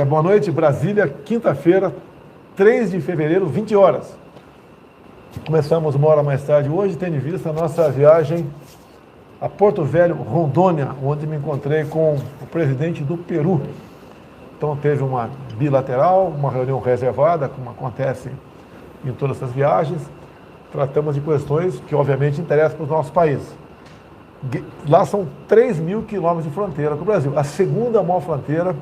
Boa noite, Brasília, quinta-feira, 3 de fevereiro, 20 horas. Começamos uma hora mais tarde hoje, tendo em vista a nossa viagem a Porto Velho, Rondônia, onde me encontrei com o presidente do Peru. Então teve uma bilateral, uma reunião reservada, como acontece em todas essas viagens. Tratamos de questões que obviamente interessam para o nosso país. Lá são 3.000 quilômetros de fronteira com o Brasil. A segunda maior fronteira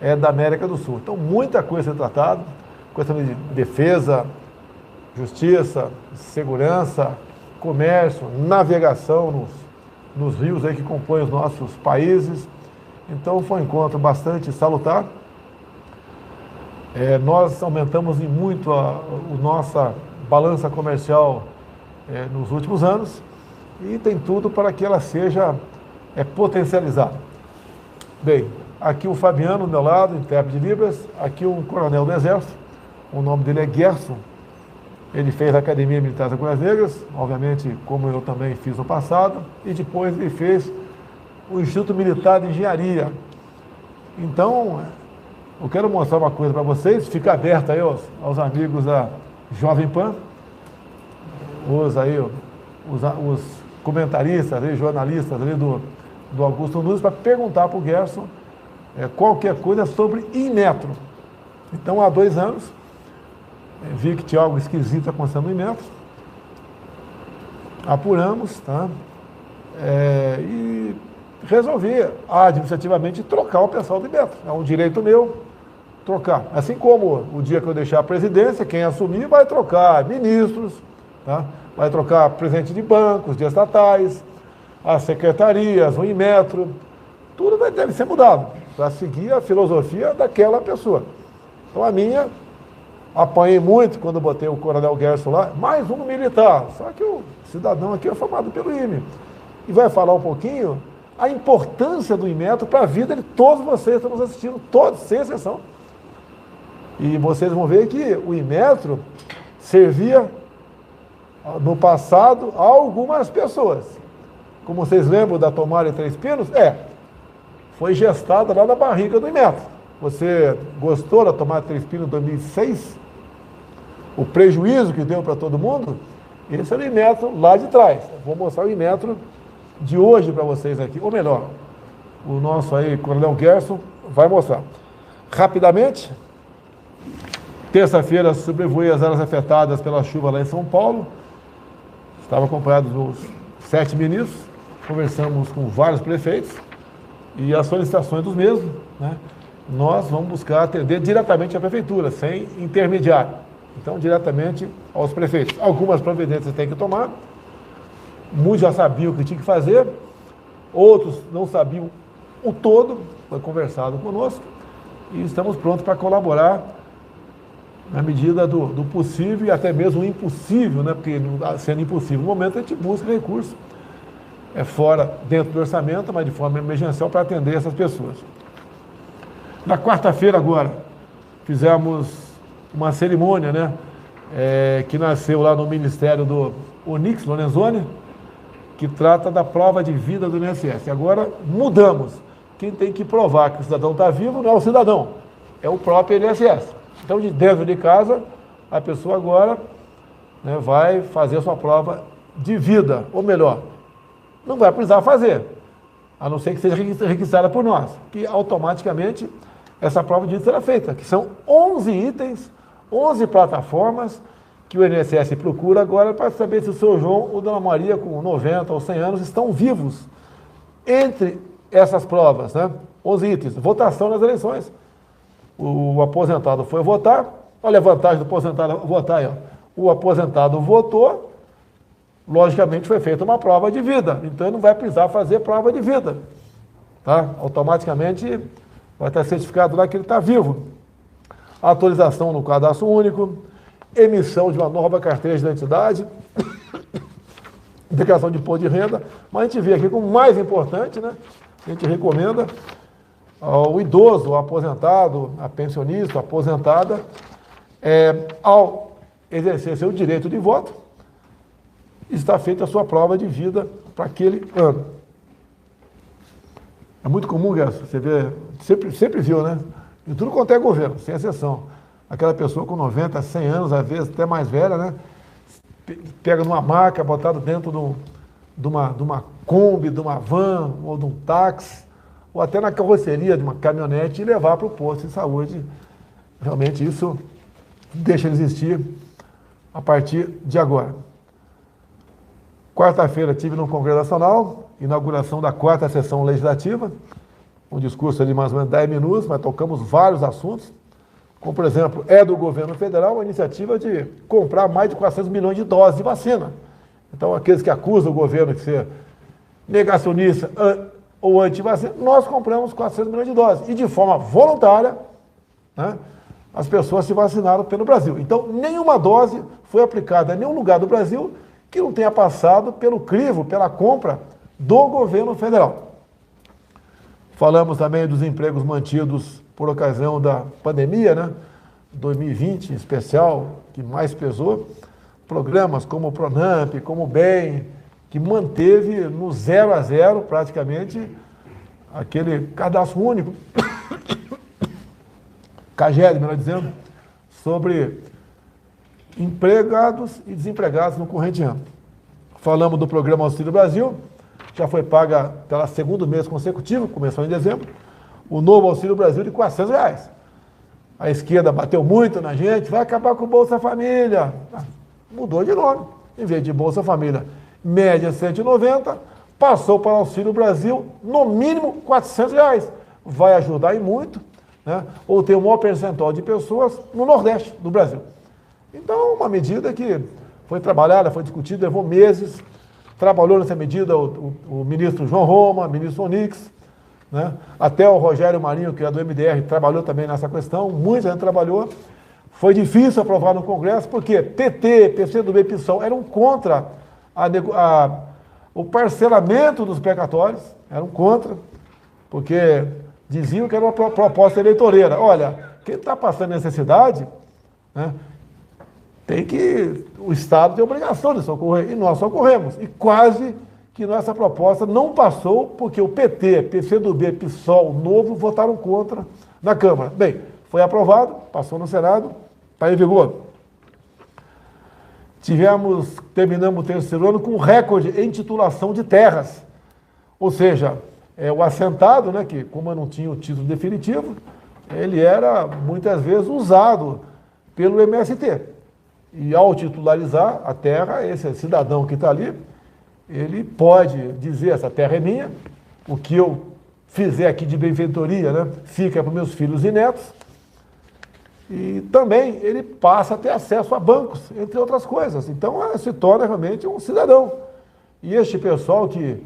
é da América do Sul. Então, muita coisa a ser tratada, questão de defesa, justiça, segurança, comércio, navegação nos rios aí que compõem os nossos países. Então, foi um encontro bastante salutar. Nós aumentamos em muito a nossa balança comercial nos últimos anos e tem tudo para que ela seja potencializada. Bem, aqui o Fabiano, do meu lado, intérprete de Libras. Aqui um coronel do Exército, o nome dele é Gerson. Ele fez a Academia Militar das Agulhas Negras, obviamente, como eu também fiz no passado, e depois ele fez o Instituto Militar de Engenharia. Então, eu quero mostrar uma coisa para vocês, fica aberto aí aos amigos da Jovem Pan, os comentaristas, jornalistas ali do Augusto Nunes, para perguntar para o Gerson qualquer coisa sobre Inmetro. Então, há 2 anos, vi que tinha algo esquisito acontecendo no Inmetro, apuramos, tá? E resolvi administrativamente trocar o pessoal do Inmetro. É um direito meu trocar. Assim como o dia que eu deixar a presidência, quem assumir vai trocar ministros, tá? Vai trocar presidente de bancos, de estatais, as secretarias, o Inmetro, tudo deve ser mudado para seguir a filosofia daquela pessoa. Então a minha, apanhei muito quando botei o coronel Gerson lá, mais um militar, só que o cidadão aqui é formado pelo IME. E vai falar um pouquinho a importância do Inmetro para a vida de todos vocês que estão nos assistindo, todos, sem exceção. E vocês vão ver que o Inmetro servia no passado a algumas pessoas. Como vocês lembram da Tomara em Três Pinos? Foi gestada lá na barriga do Inmetro. Você gostou da Tomara em Três Pinos em 2006? O prejuízo que deu para todo mundo? Esse era o Inmetro lá de trás. Vou mostrar o Inmetro de hoje para vocês aqui. Ou melhor, o nosso aí, coronel Gerson, vai mostrar. Rapidamente, terça-feira sobrevoei as áreas afetadas pela chuva lá em São Paulo. Estava acompanhado dos 7 ministros, conversamos com vários prefeitos e as solicitações dos mesmos, né? Nós vamos buscar atender diretamente à prefeitura, sem intermediário. Então, diretamente aos prefeitos. Algumas providências tem que tomar, muitos já sabiam o que tinha que fazer, outros não sabiam o todo, foi conversado conosco e estamos prontos para colaborar na medida do possível e até mesmo o impossível, né? Porque sendo impossível no momento a gente busca recurso fora, dentro do orçamento, mas de forma emergencial para atender essas pessoas. Na quarta-feira agora, fizemos uma cerimônia, né? Que nasceu lá no Ministério do Onyx Lorenzoni, que trata da prova de vida do INSS. Agora mudamos. Quem tem que provar que o cidadão está vivo não é o cidadão, é o próprio INSS. Então, de dentro de casa, a pessoa agora, né, vai fazer a sua prova de vida, ou melhor, não vai precisar fazer, a não ser que seja requisitada por nós, que automaticamente essa prova de vida será feita, que são 11 itens, 11 plataformas que o INSS procura agora para saber se o seu João ou Dona Maria, com 90 ou 100 anos, estão vivos. Entre essas provas, né, 11 itens, votação nas eleições. O aposentado foi votar, olha a vantagem do aposentado votar aí, ó. O aposentado votou, logicamente foi feita uma prova de vida, então ele não vai precisar fazer prova de vida, tá? Automaticamente vai estar certificado lá que ele está vivo. Atualização no cadastro único, emissão de uma nova carteira de identidade, declaração de imposto de renda, mas a gente vê aqui como mais importante, né? A gente recomenda o idoso, o aposentado, a pensionista, a aposentada, ao exercer seu direito de voto, está feita a sua prova de vida para aquele ano. É muito comum, Gerson, você vê, sempre viu, né? em tudo quanto é governo, sem exceção. Aquela pessoa com 90, 100 anos, às vezes até mais velha, né? Pega numa maca, botada dentro de uma Kombi, de uma van, ou de um táxi, ou até na carroceria de uma caminhonete e levar para o posto de saúde. Realmente isso deixa de existir a partir de agora. Quarta-feira tive no Congresso Nacional, inauguração da 4ª sessão legislativa, um discurso de mais ou menos 10 minutos, mas tocamos vários assuntos, como, por exemplo, é do governo federal a iniciativa de comprar mais de 400 milhões de doses de vacina. Então, aqueles que acusam o governo de ser negacionista ou anti-vacina, nós compramos 400 milhões de doses. E de forma voluntária, né, as pessoas se vacinaram pelo Brasil. Então, nenhuma dose foi aplicada em nenhum lugar do Brasil que não tenha passado pelo crivo, pela compra do governo federal. Falamos também dos empregos mantidos por ocasião da pandemia, né? 2020 em especial, que mais pesou. Programas como o Pronamp, como o BEM, que manteve no 0 a 0 praticamente aquele cadastro único, CAGED, melhor dizendo, sobre empregados e desempregados no corrente ano. Falamos do programa Auxílio Brasil, já foi paga pelo 2º mês consecutivo, começou em dezembro, o novo Auxílio Brasil de R$400. A esquerda bateu muito na gente, vai acabar com o Bolsa Família. Mudou de nome, em vez de Bolsa Família, média 190, passou para o Auxílio Brasil, no mínimo R$400. Vai ajudar em muito, né? Ou tem o maior percentual de pessoas no Nordeste do Brasil. Então, uma medida que foi trabalhada, foi discutida, levou meses, trabalhou nessa medida o ministro João Roma, o ministro Onix, né? Até o Rogério Marinho, que é do MDR, trabalhou também nessa questão, muita gente trabalhou. Foi difícil aprovar no Congresso, porque PT, PCdoB e PSOL eram contra o parcelamento dos precatórios, eram contra, porque diziam que era uma proposta eleitoreira. Olha, quem está passando necessidade, né, o Estado tem obrigação de socorrer, e nós socorremos. E quase que nossa proposta não passou, porque o PT, PCdoB, PSOL, Novo, votaram contra na Câmara. Bem, foi aprovado, passou no Senado, está em vigor. Terminamos o 3º ano com recorde em titulação de terras. Ou seja, o assentado, né, que como não tinha o título definitivo, ele era muitas vezes usado pelo MST. E ao titularizar a terra, esse cidadão que está ali, ele pode dizer, essa terra é minha, o que eu fizer aqui de benfeitoria, né, fica para meus filhos e netos. E também ele passa a ter acesso a bancos, entre outras coisas. Então, se torna realmente um cidadão. E este pessoal que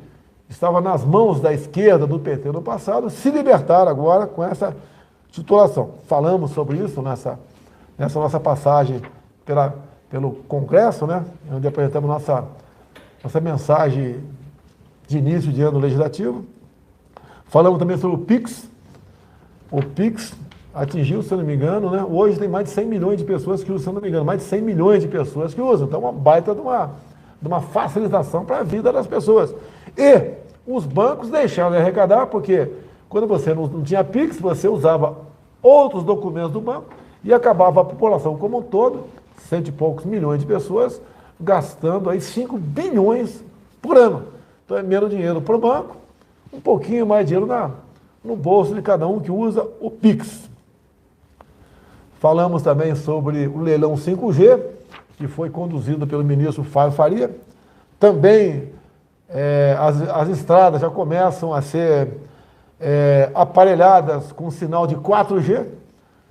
estava nas mãos da esquerda do PT no passado, se libertaram agora com essa titulação. Falamos sobre isso nessa nossa passagem pelo Congresso, né, onde apresentamos nossa mensagem de início de ano legislativo. Falamos também sobre o PIX. O PIX atingiu, se eu não me engano, né? Hoje tem mais de 100 milhões de pessoas que usam, se eu não me engano, mais de 100 milhões de pessoas que usam. Então, uma baita de uma facilitação para a vida das pessoas. E os bancos deixaram de arrecadar, porque quando você não tinha PIX, você usava outros documentos do banco e acabava a população como um todo, 100 e poucos milhões de pessoas, gastando aí 5 bilhões por ano. Então, é menos dinheiro para o banco, um pouquinho mais de dinheiro no bolso de cada um que usa o PIX. Falamos também sobre o leilão 5G, que foi conduzido pelo ministro Fábio Faria. Também as estradas já começam a ser aparelhadas com sinal de 4G,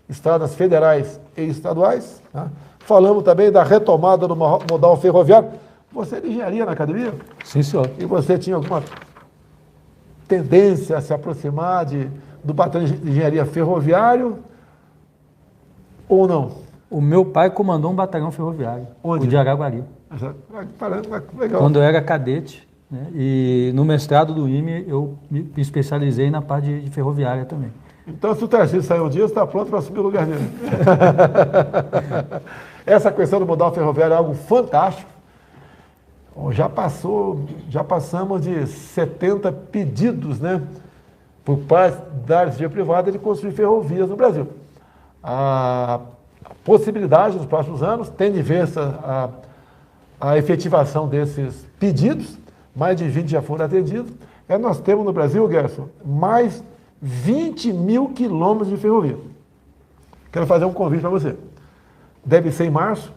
estradas federais e estaduais. Né? Falamos também da retomada do modal ferroviário. Você é de engenharia na academia? Sim, senhor. E você tinha alguma tendência a se aproximar do batalhão de engenharia ferroviário ou não? O meu pai comandou um batalhão ferroviário. Onde? O de Araguari. Legal. Quando eu era cadete, né, e no mestrado do IME eu me especializei na parte de ferroviária também. Então, se o Tarcísio sair um dia, você está pronto para assumir o lugar dele. Essa questão do modal ferroviário é algo fantástico. Já passamos de 70 pedidos, né, por parte da iniciativa privada, de construir ferrovias no Brasil. A possibilidade nos próximos anos, tendo em vista a efetivação desses pedidos, mais de 20 já foram atendidos, nós temos no Brasil, Gerson, mais 20 mil quilômetros de ferrovia. Quero fazer um convite para você. Deve ser em março,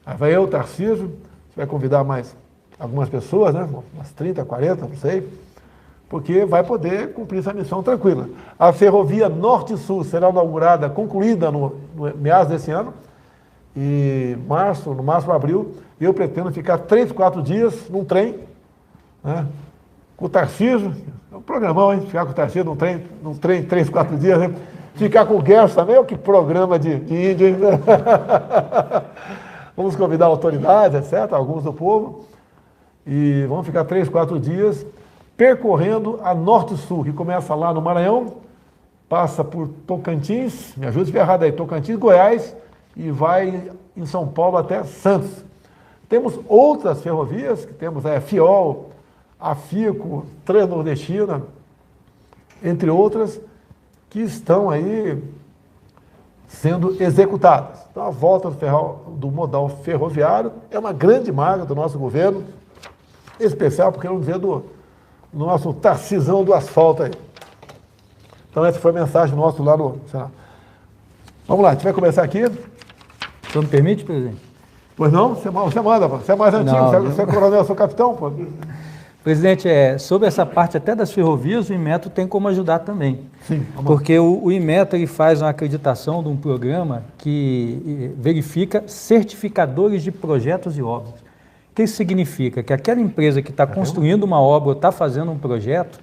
aí vai eu, Tarcísio, você vai convidar mais algumas pessoas, né? Umas 30, 40, não sei, porque vai poder cumprir essa missão tranquila. A ferrovia Norte-Sul será inaugurada, concluída no meados desse ano, e no máximo abril, eu pretendo ficar 3, 4 dias num trem, né? Com o Tarcísio, é um programão, hein? Ficar com o Tarcísio num trem 3, 4 dias, né? Ficar com o Gerson também, olha que programa de índio, hein? Vamos convidar autoridades, etc., alguns do povo, e vamos ficar 3, 4 dias percorrendo a Norte-Sul, que começa lá no Maranhão, passa por Tocantins, me ajude se estiver errado aí, Tocantins, Goiás, e vai em São Paulo até Santos. Temos outras ferrovias, que temos a FIOL, a FICO, Transnordestina, entre outras, que estão aí sendo executadas. Então, a volta do modal ferroviário é uma grande marca do nosso governo, especial, porque não dizer do nosso Tarcisão do asfalto aí. Então, essa foi a mensagem nossa lá no Senado. Vamos lá, a gente vai começar aqui. O senhor me permite, presidente? Pois não? Você manda, pô. Você é mais antigo, Não, você é coronel, eu sou capitão, pô. Presidente, sobre essa parte até das ferrovias, o Inmetro tem como ajudar também. Sim, porque o Inmetro ele faz uma acreditação de um programa que verifica certificadores de projetos e obras. O que isso significa? Que aquela empresa que está construindo uma obra ou está fazendo um projeto,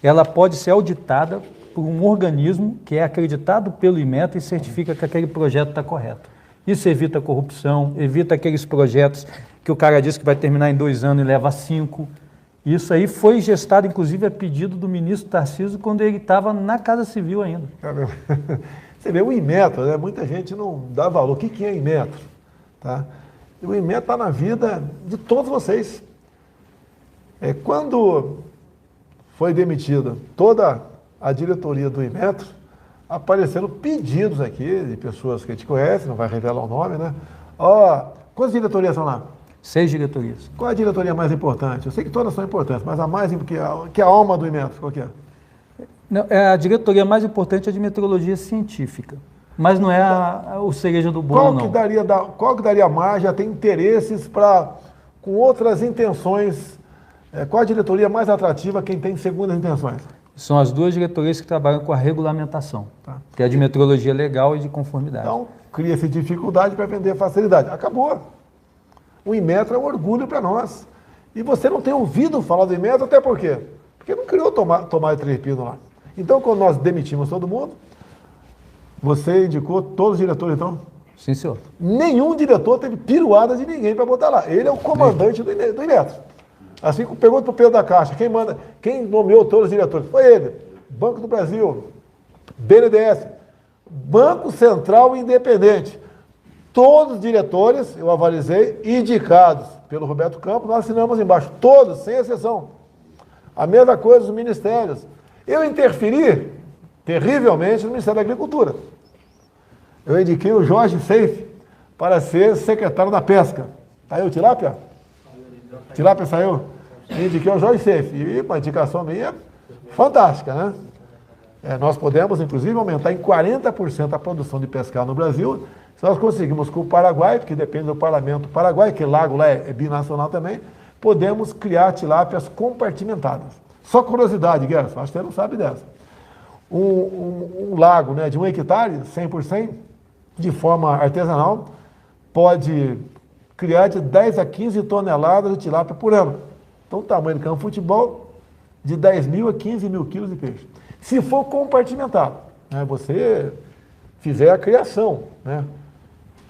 ela pode ser auditada por um organismo que é acreditado pelo Inmetro e certifica que aquele projeto está correto. Isso evita corrupção, evita aqueles projetos que o cara diz que vai terminar em 2 anos e leva 5. Isso aí foi gestado, inclusive, a pedido do ministro Tarcísio, quando ele estava na Casa Civil ainda. Você vê o Inmetro, né? Muita gente não dá valor. O que é Inmetro? Tá? O Inmetro está na vida de todos vocês. Quando foi demitida toda a diretoria do Inmetro, apareceram pedidos aqui de pessoas que a gente conhece, não vai revelar o nome, né? Quantas diretorias são lá? 6 diretorias. Qual é a diretoria mais importante? Eu sei que todas são importantes, mas a mais que a alma do Inmetro, qual que é? Não, a diretoria mais importante é de metrologia científica, mas não é o cereja do bolo, não. Qual que daria margem a ter interesses com outras intenções? Qual a diretoria mais atrativa quem tem segundas intenções? São as 2 diretorias que trabalham com a regulamentação, que é a de metrologia legal e de conformidade. Então, cria-se dificuldade para vender facilidade. Acabou. O Inmetro é um orgulho para nós. E você não tem ouvido falar do Inmetro, até por quê? Porque não criou tomar de 3 pinos lá. Então, quando nós demitimos todo mundo, você indicou todos os diretores, então? Sim, senhor. Nenhum diretor teve piruada de ninguém para botar lá. Ele é o comandante do Inmetro. Assim que pergunta para o Pedro da Caixa, quem nomeou todos os diretores? Foi ele. Banco do Brasil, BNDES, Banco Central Independente. Todos os diretores, eu avalizei, indicados pelo Roberto Campos, nós assinamos embaixo, todos, sem exceção. A mesma coisa dos ministérios. Eu interferi terrivelmente no Ministério da Agricultura. Eu indiquei o Jorge Seife para ser secretário da Pesca. Está aí o Tilápia? Tilápia saiu? Eu indiquei o Jorge Seife. E uma indicação minha fantástica, né? Nós podemos, inclusive, aumentar em 40% a produção de pescado no Brasil. Se nós conseguimos com o Paraguai, porque depende do parlamento do Paraguai, que lago lá é binacional também, podemos criar tilápias compartimentadas. Só curiosidade, Gerson, acho que você não sabe dessa. Um lago, né, de 1 hectare, 100%, de forma artesanal, pode criar de 10 a 15 toneladas de tilápia por ano. Então, o tamanho do campo de futebol, de 10 mil a 15 mil quilos de peixe. Se for compartimentado, né, você fizer a criação, né,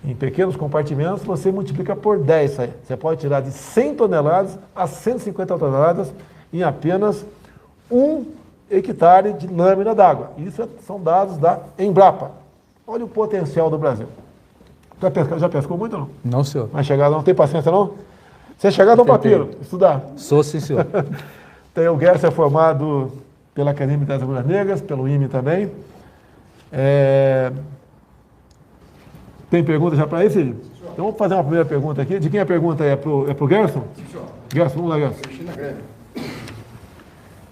em pequenos compartimentos, você multiplica por 10 aí. Você pode tirar de 100 toneladas a 150 toneladas em apenas 1 hectare de lâmina d'água. Isso são dados da Embrapa. Olha o potencial do Brasil. Já pescou muito ou não? Não, senhor. Mas chegado, não tem paciência não? Você chegar no papiro, estudar. Sou, sim, senhor. Tem o Gerson é formado pela Academia das Agulhas Negras, pelo IME também. Tem pergunta já para esse? Então vamos fazer uma primeira pergunta aqui. De quem a pergunta é? Pro Gerson? Sim, senhor. Gerson, vamos lá, Gerson.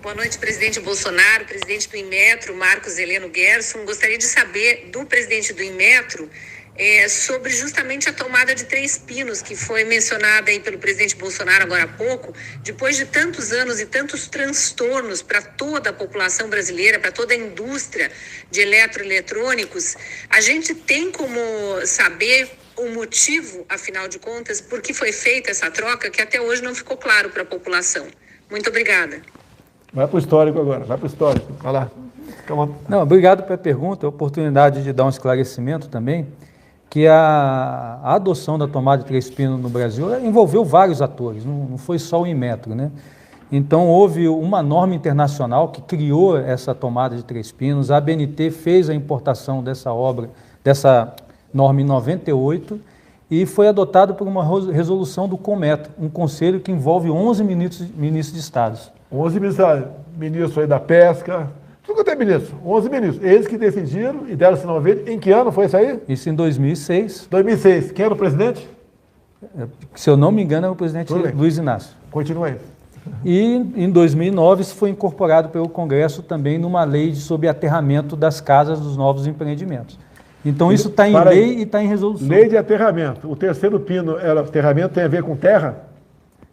Boa noite, presidente Bolsonaro, presidente do Inmetro, Marcos Heleno Gerson. Gostaria de saber do presidente do Inmetro sobre justamente a tomada de Três Pinos, que foi mencionada aí pelo presidente Bolsonaro agora há pouco. Depois de tantos anos e tantos transtornos para toda a população brasileira, para toda a indústria de eletroeletrônicos, a gente tem como saber o motivo, afinal de contas, por que foi feita essa troca, que até hoje não ficou claro para a população. Muito obrigada. Vai para o histórico agora, vai para o histórico. Vai lá. Não, obrigado pela pergunta, a oportunidade de dar um esclarecimento também, que a adoção da tomada de Três Pinos no Brasil envolveu vários atores, não foi só o Inmetro, né? Então houve uma norma internacional que criou essa tomada de Três Pinos, a ABNT fez a importação dessa obra, dessa norma em 98, e foi adotado por uma resolução do CONMETRO, um conselho que envolve 11 ministros de Estados. 11 ministros aí da pesca, tudo quanto é ministro, 11 ministros. Eles que decidiram e deram sinal verde. Em que ano foi isso aí? Isso em 2006. 2006. Quem era o presidente? Se eu não me engano, é o presidente Luiz Inácio. Continua aí. E em 2009 isso foi incorporado pelo Congresso também numa lei sobre aterramento das casas dos novos empreendimentos. Então isso está em lei e está em resolução. Lei de aterramento. O terceiro pino, aterramento tem a ver com terra?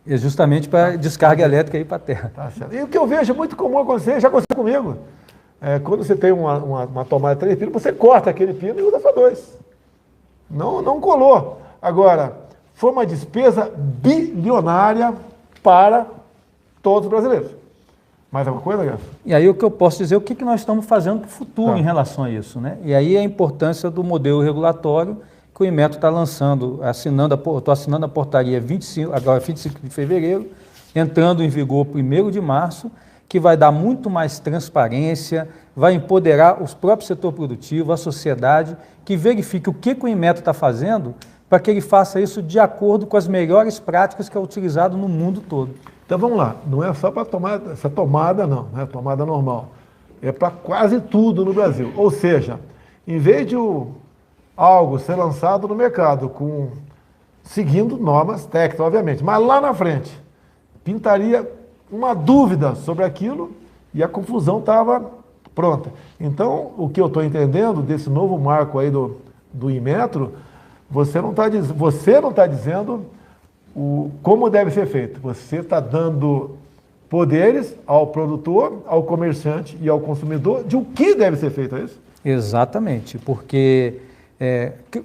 É justamente para descarga elétrica ir para a terra. Tá certo. E o que eu vejo muito comum acontecer, já aconteceu comigo. Quando você tem uma tomada de 3 pinos, você corta aquele pino e usa só 2. Não colou. Agora, foi uma despesa bilionária para todos os brasileiros. Mais alguma coisa, Gerson? E aí o que eu posso dizer, o que nós estamos fazendo para o futuro em relação a isso, né? E aí a importância do modelo regulatório que o Inmetro está lançando, estou assinando a portaria 25 de fevereiro, entrando em vigor 1º de março, que vai dar muito mais transparência, vai empoderar o próprio setor produtivo, a sociedade, que verifique o que o Inmetro está fazendo para que ele faça isso de acordo com as melhores práticas que é utilizado no mundo todo. Então vamos lá, não é só para essa tomada não é tomada normal, é para quase tudo no Brasil. Ou seja, em vez de algo ser lançado no mercado seguindo normas técnicas, obviamente, mas lá na frente pintaria uma dúvida sobre aquilo e a confusão estava pronta. Então, o que eu estou entendendo desse novo marco aí do Inmetro, você não está dizendo como deve ser feito. Você está dando poderes ao produtor, ao comerciante e ao consumidor de o que deve ser feito, é isso? Exatamente, porque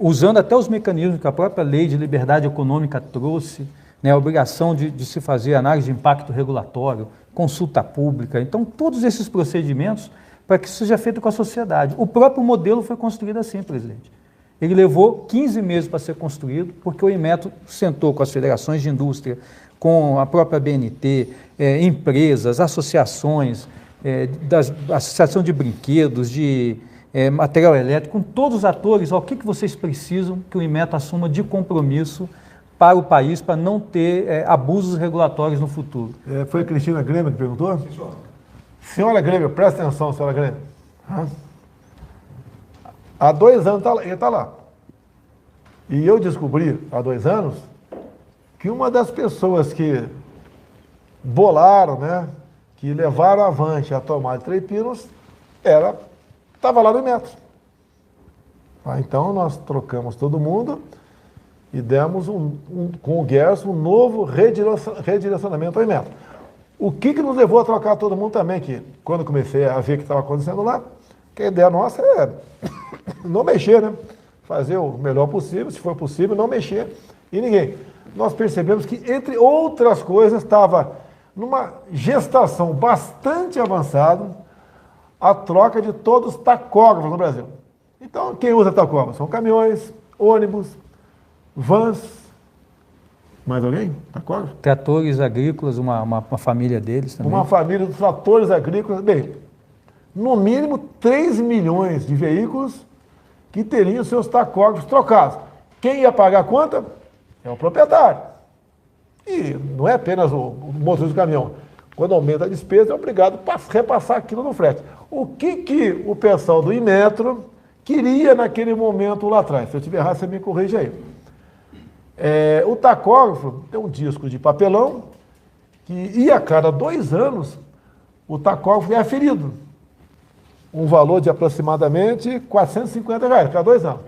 usando até os mecanismos que a própria Lei de Liberdade Econômica trouxe, né, a obrigação de se fazer análise de impacto regulatório, consulta pública, então todos esses procedimentos para que isso seja feito com a sociedade. O próprio modelo foi construído assim, presidente. Ele levou 15 meses para ser construído, porque o Inmetro sentou com as federações de indústria, com a própria BNT, empresas, associações, associação de brinquedos, de material elétrico, com todos os atores, o que vocês precisam que o Inmetro assuma de compromisso para o país, para não ter abusos regulatórios no futuro. Foi a Cristina Grêmio que perguntou? Sim, senhor. Senhora Grêmio, presta atenção, senhora Grêmio. Há 2 anos ele está lá. E eu descobri, há 2 anos, que uma das pessoas que bolaram, né, que levaram avante a tomada de 3 pinos, estava lá no Inmetro. Então nós trocamos todo mundo e demos com o Gerson um novo redirecionamento ao Inmetro. O que nos levou a trocar todo mundo também, que quando comecei a ver o que estava acontecendo lá, que a ideia nossa é não mexer, né? Fazer o melhor possível, se for possível, não mexer em ninguém. Nós percebemos que, entre outras coisas, estava numa gestação bastante avançada a troca de todos os tacógrafos no Brasil. Então, quem usa tacógrafo? São caminhões, ônibus, vans. Mais alguém? Tacógrafo? Tratores agrícolas, uma família deles também. Uma família de tratores agrícolas. Bem, no mínimo 3 milhões de veículos que teriam seus tacógrafos trocados. Quem ia pagar a conta? É o proprietário. E não é apenas o motorista do caminhão. quando aumenta a despesa, é obrigado a repassar aquilo no frete. O que o pessoal do Inmetro queria naquele momento lá atrás? Se eu estiver errado, você me corrige aí. O tacógrafo tem um disco de papelão e a cada 2 anos o tacógrafo é aferido. Um valor de aproximadamente R$450 a cada 2 anos.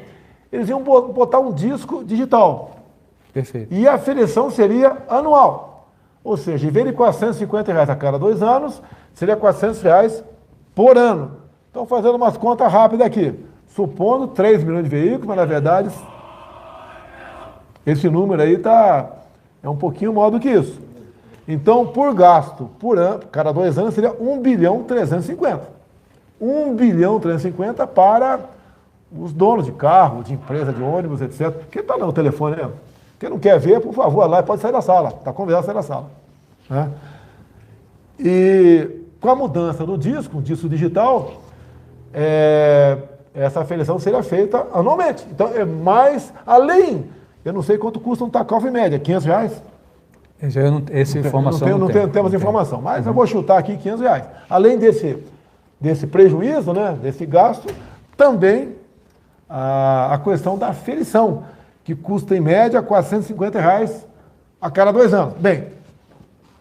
Eles iam botar um disco digital. Perfeito. E a aferição seria anual. Ou seja, em vez de R$450 a cada 2 anos, seria R$400 por ano. Então, fazendo umas contas rápidas aqui. Supondo 3 milhões de veículos, mas na verdade, esse número aí é um pouquinho maior do que isso. Então, por gasto, por ano, cada 2 anos, seria 1.350.000.000. 1.350.000.000 para os donos de carro, de empresa, de ônibus, etc. Quem está no telefone, né? Quem não quer ver, por favor, lá pode sair da sala. Está convidado a sair da sala. Né? E com a mudança do disco, um disco digital, essa aferição seria feita anualmente. Então, é mais, além, eu não sei quanto custa um tacógrafo em média, R$500? Essa informação não temos informação, mas eu vou chutar aqui R$500. Além desse prejuízo, né, desse gasto, também a questão da aferição, que custa em média R$450 a cada 2 anos. Bem,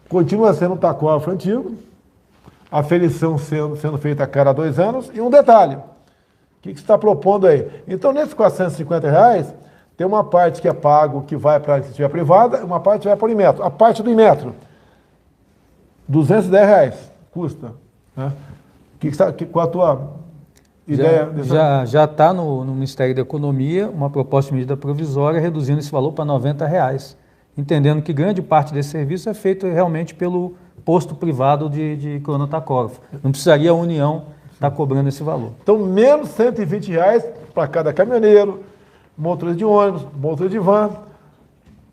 continua sendo um tacógrafo antigo, a aferição sendo feita a cada 2 anos, e um detalhe, o que você está propondo aí? Então, nesses R$450, tem uma parte que é pago, que vai para a iniciativa privada, e uma parte vai para o Inmetro. A parte do Inmetro, R$210 custa. Né? Qual a tua ideia? Já está no Ministério da Economia uma proposta de medida provisória reduzindo esse valor para R$90, entendendo que grande parte desse serviço é feito realmente pelo posto privado de cronotacógrafo. Não precisaria a União estar cobrando esse valor. Então, menos R$120 para cada caminhoneiro, motorista de ônibus, motorista de van,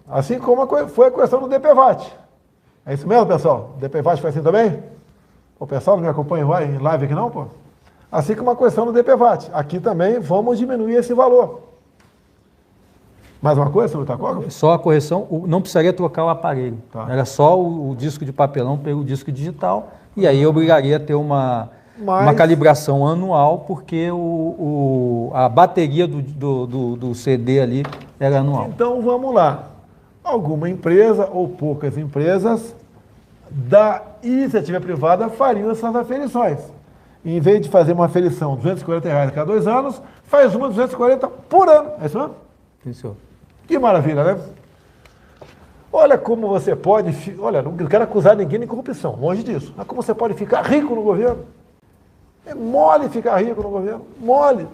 assim como foi a questão do DPVAT. É isso mesmo, pessoal? O DPVAT foi assim também? O pessoal não me acompanha em live aqui não, pô? Assim como a questão do DPVAT. Aqui também vamos diminuir esse valor. Mais uma coisa sobre o tacógrafo? Só a correção, não precisaria trocar o aparelho. Tá. Era só o disco de papelão pelo disco digital, e aí obrigaria a ter uma calibração anual, porque a bateria do CD ali era anual. Então vamos lá. Alguma empresa ou poucas empresas da iniciativa privada fariam essas aferições. Em vez de fazer uma aferição de R$240 a cada 2 anos, faz uma de R$240 por ano. É isso mesmo? Isso. Que maravilha, né? Olha como você pode... Olha, não quero acusar ninguém de corrupção, longe disso. Mas como você pode ficar rico no governo? É mole ficar rico no governo, mole.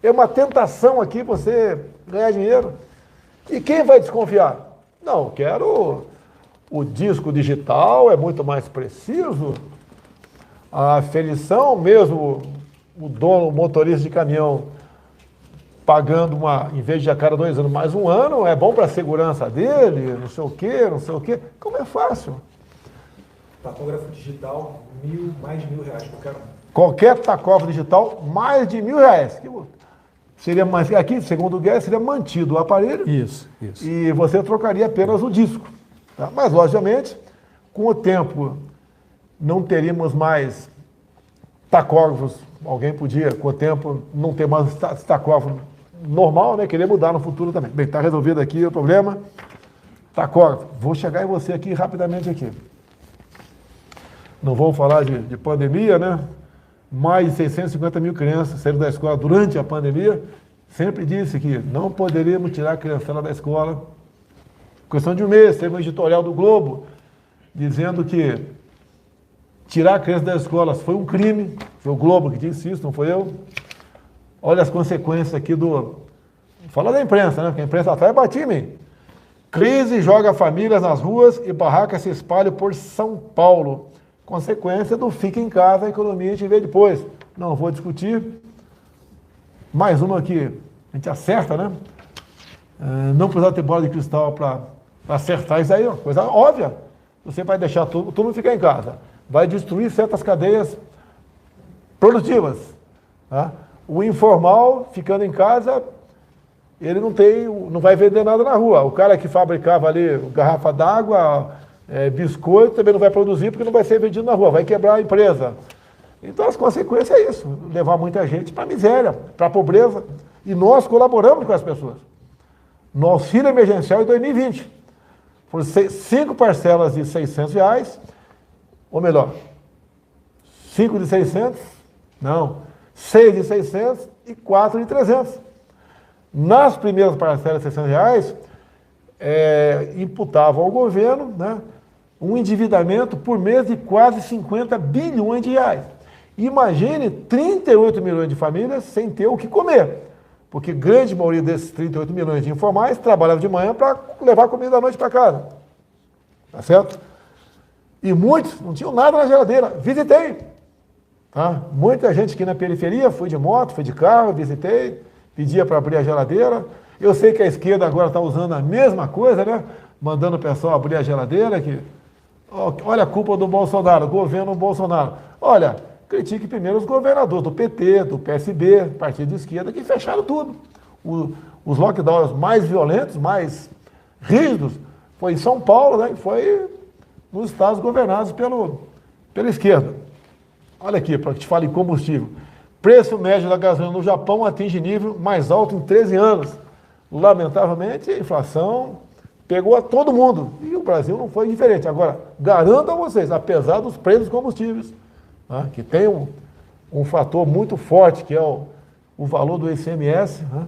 É uma tentação aqui você ganhar dinheiro. E quem vai desconfiar? Não, quero o disco digital, é muito mais preciso. A aferição, mesmo o dono, o motorista de caminhão, pagando em vez de a cada 2 anos, mais 1 ano, é bom para a segurança dele, não sei o quê, não sei o quê. Como é fácil? Tacógrafo digital, mais de R$1.000 qualquer um. Qualquer tacógrafo digital, mais de R$1.000. Seria mais, aqui, segundo o Guedes, seria mantido o aparelho. Isso. E você trocaria apenas o disco. Tá? Mas, logicamente, com o tempo, não teríamos mais tacógrafos. Alguém podia, com o tempo, não ter mais tacógrafo normal, né? Querer mudar no futuro também. Bem, está resolvido aqui o problema. Tacógrafo. Vou chegar em você aqui rapidamente aqui. Não vamos falar de pandemia, né? Mais de 650 mil crianças saíram da escola durante a pandemia. Sempre disse que não poderíamos tirar a criançada da escola. Questão de 1 mês, teve um editorial do Globo dizendo que tirar a criança das escolas foi um crime. Foi o Globo que disse isso, não foi eu. Olha as consequências aqui Fala da imprensa, né? Porque a imprensa atrás batia em mim. Crise joga famílias nas ruas e barracas se espalham por São Paulo. Consequência do fica em casa, a economia a gente vê depois. Não vou discutir. Mais uma que a gente acerta, né? Não precisa ter bola de cristal para acertar isso aí, é uma coisa óbvia. Você vai deixar todo mundo ficar em casa. Vai destruir certas cadeias produtivas. Tá? O informal, ficando em casa, ele não vai vender nada na rua. O cara que fabricava ali garrafa d'água, biscoito também não vai produzir porque não vai ser vendido na rua, vai quebrar a empresa. Então as consequências é isso, levar muita gente para a miséria, para a pobreza. E nós colaboramos com as pessoas. No auxílio emergencial em 2020, foram 5 parcelas de R$600, ou melhor, 5 de 600, não, 6 de 600 e 4 de 300. Nas primeiras parcelas de R$600, imputavam ao governo, né, um endividamento por mês de quase 50 bilhões de reais. Imagine 38 milhões de famílias sem ter o que comer, porque grande maioria desses 38 milhões de informais trabalhava de manhã para levar comida à noite para casa. Tá certo? E muitos não tinham nada na geladeira. Visitei. Tá? Muita gente aqui na periferia, fui de moto, fui de carro, visitei, pedia para abrir a geladeira. Eu sei que a esquerda agora está usando a mesma coisa, né? Mandando o pessoal abrir a geladeira. Olha a culpa do Bolsonaro, governo Bolsonaro. Olha, critique primeiro os governadores do PT, do PSB, partido de esquerda, que fecharam tudo. Os lockdowns mais violentos, mais rígidos, foi em São Paulo, né? E foi nos estados governados pela esquerda. Olha aqui, para que te fale em combustível. Preço médio da gasolina no Japão atinge nível mais alto em 13 anos. Lamentavelmente, a inflação pegou a todo mundo. E o Brasil não foi diferente. Agora, garanto a vocês, apesar dos preços dos combustíveis, né, que tem um fator muito forte, que é o valor do ICMS, né,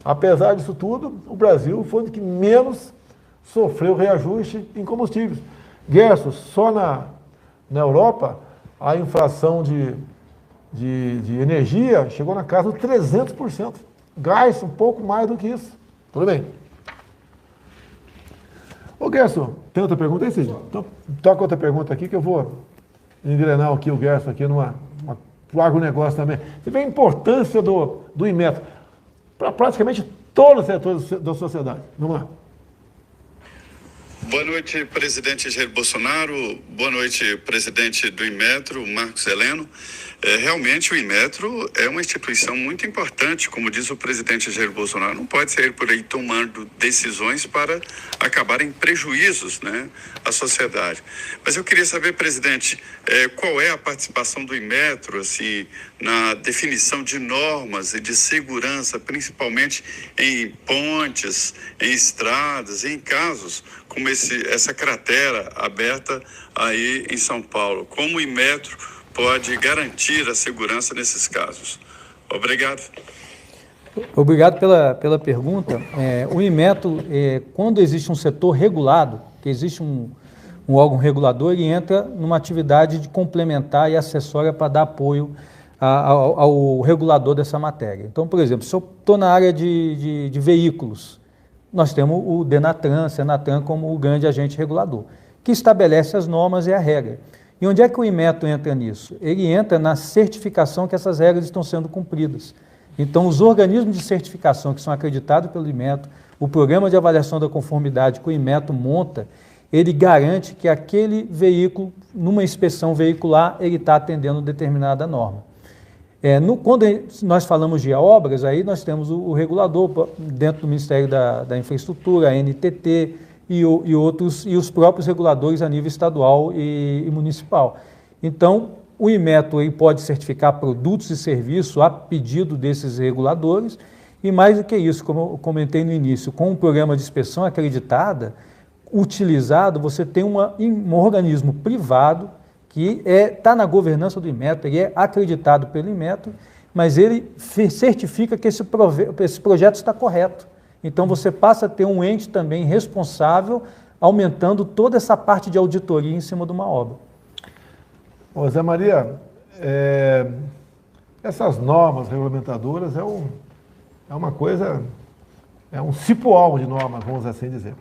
apesar disso tudo, o Brasil foi o que menos sofreu reajuste em combustíveis. Gerson, só na Europa, a inflação de energia chegou na casa de 300%. Gás, um pouco mais do que isso. Tudo bem. Ô Gerson, tem outra pergunta aí, Cid? Então, toca outra pergunta aqui que eu vou engrenar aqui o Gerson aqui pro agronegócio também. Você vê a importância do Inmetro para praticamente todos os setores da sociedade. Vamos lá. Boa noite, presidente Jair Bolsonaro. Boa noite, presidente do Inmetro, Marcos Heleno. Realmente o Inmetro é uma instituição muito importante, como diz o presidente Jair Bolsonaro. Não pode sair por aí tomando decisões para acabar em prejuízos, né, à sociedade. Mas eu queria saber, presidente, qual é a participação do Inmetro assim, na definição de normas e de segurança, principalmente em pontes, em estradas, em casos como essa cratera aberta aí em São Paulo. Como o Inmetro pode garantir a segurança nesses casos? Obrigado. Obrigado pela pergunta. O Inmetro, quando existe um setor regulado, que existe um órgão regulador, ele entra numa atividade de complementar e acessória para dar apoio ao regulador dessa matéria. Então, por exemplo, se eu estou na área de veículos, nós temos o Denatran, Senatran como o grande agente regulador, que estabelece as normas e a regra. E onde é que o Inmetro entra nisso? Ele entra na certificação que essas regras estão sendo cumpridas. Então, os organismos de certificação que são acreditados pelo Inmetro, o programa de avaliação da conformidade que o Inmetro monta, ele garante que aquele veículo, numa inspeção veicular, ele está atendendo determinada norma. Quando nós falamos de obras, aí nós temos o regulador dentro do Ministério da Infraestrutura, a NTT e os próprios reguladores a nível estadual e municipal. Então, o Inmetro pode certificar produtos e serviços a pedido desses reguladores e mais do que isso, como eu comentei no início, com um programa de inspeção acreditada, utilizado, você tem um organismo privado que está na governança do Inmetro, ele é acreditado pelo Inmetro, mas ele certifica que esse projeto está correto. Então, você passa a ter um ente também responsável, aumentando toda essa parte de auditoria em cima de uma obra. Ô Zé Maria, essas normas regulamentadoras é uma coisa, é um cipoal de normas, vamos assim dizer.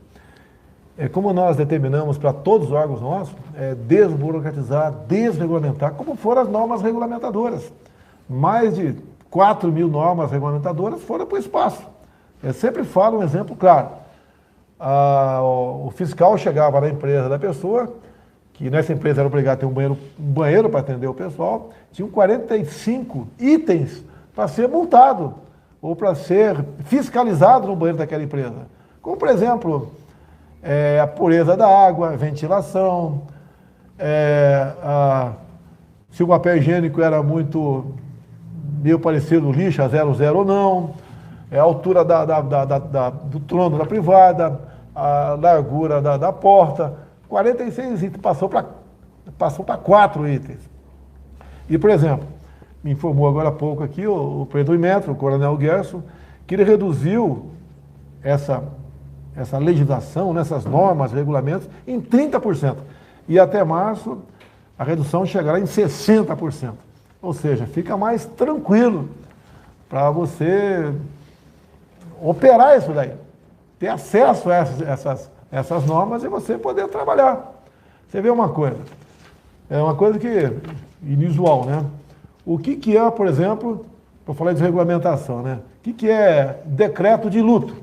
Como nós determinamos para todos os órgãos nossos, desburocratizar, desregulamentar, como foram as normas regulamentadoras. Mais de 4.000 normas regulamentadoras foram para o espaço. Eu sempre falo um exemplo claro. O fiscal chegava na empresa da pessoa, que nessa empresa era obrigado a ter um banheiro para atender o pessoal, tinham 45 itens para ser multado ou para ser fiscalizado no banheiro daquela empresa. Como, por exemplo, a pureza da água, a ventilação, se o papel higiênico era meio parecido lixo, a 00 ou não, a altura do trono da privada, a largura da porta, 46 itens, passou para 4 itens. E, por exemplo, me informou agora há pouco aqui o presidente do Inmetro, o Coronel Gerson, que ele reduziu essa legislação, essas normas, regulamentos, em 30%. E até março, a redução chegará em 60%. Ou seja, fica mais tranquilo para você operar isso daí. Ter acesso a essas normas e você poder trabalhar. Você vê uma coisa, é uma coisa inusual, né? O que é, por exemplo, eu falei de regulamentação, né? O que é decreto de luto?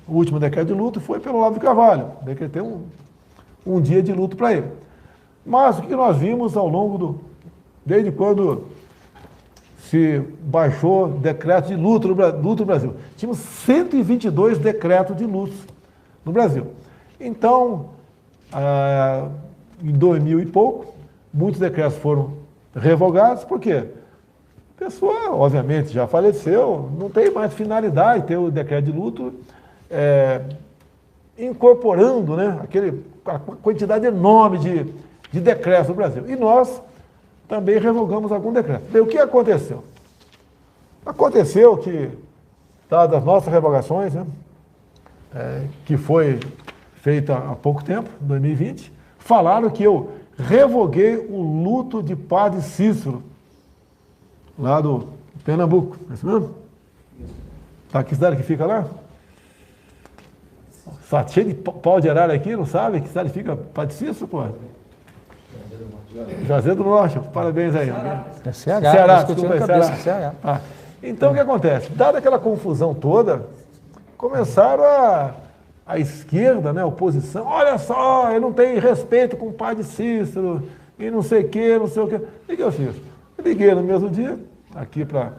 O último decreto de luto foi pelo Olavo de Carvalho, decretei um dia de luto para ele. Mas o que nós vimos ao longo desde quando se baixou decreto de luto no Brasil? Tínhamos 122 decretos de luto no Brasil. Então, em 2000 e pouco, muitos decretos foram revogados, por quê? A pessoa, obviamente, já faleceu, não tem mais finalidade ter o decreto de luto incorporando, né, a quantidade enorme de decretos no Brasil. E nós também revogamos algum decreto. Bem, o que aconteceu? Aconteceu que, dadas as nossas revogações, né, que foi feita há pouco tempo, 2020, falaram que eu revoguei o luto de padre Cícero, lá do Pernambuco. É isso mesmo? Tá, que cidade que fica lá? Está cheio de pau de arara aqui, não sabe que cidade fica padre Cícero, pô? Juazeiro do Norte, parabéns aí. É Ceará, desculpa, Ceará. Então, o que acontece? Dada aquela confusão toda, começaram a esquerda, né, a oposição, olha só, ele não tem respeito com o padre Cícero, e não sei o quê, não sei o quê. O que eu fiz? Eu liguei no mesmo dia, aqui para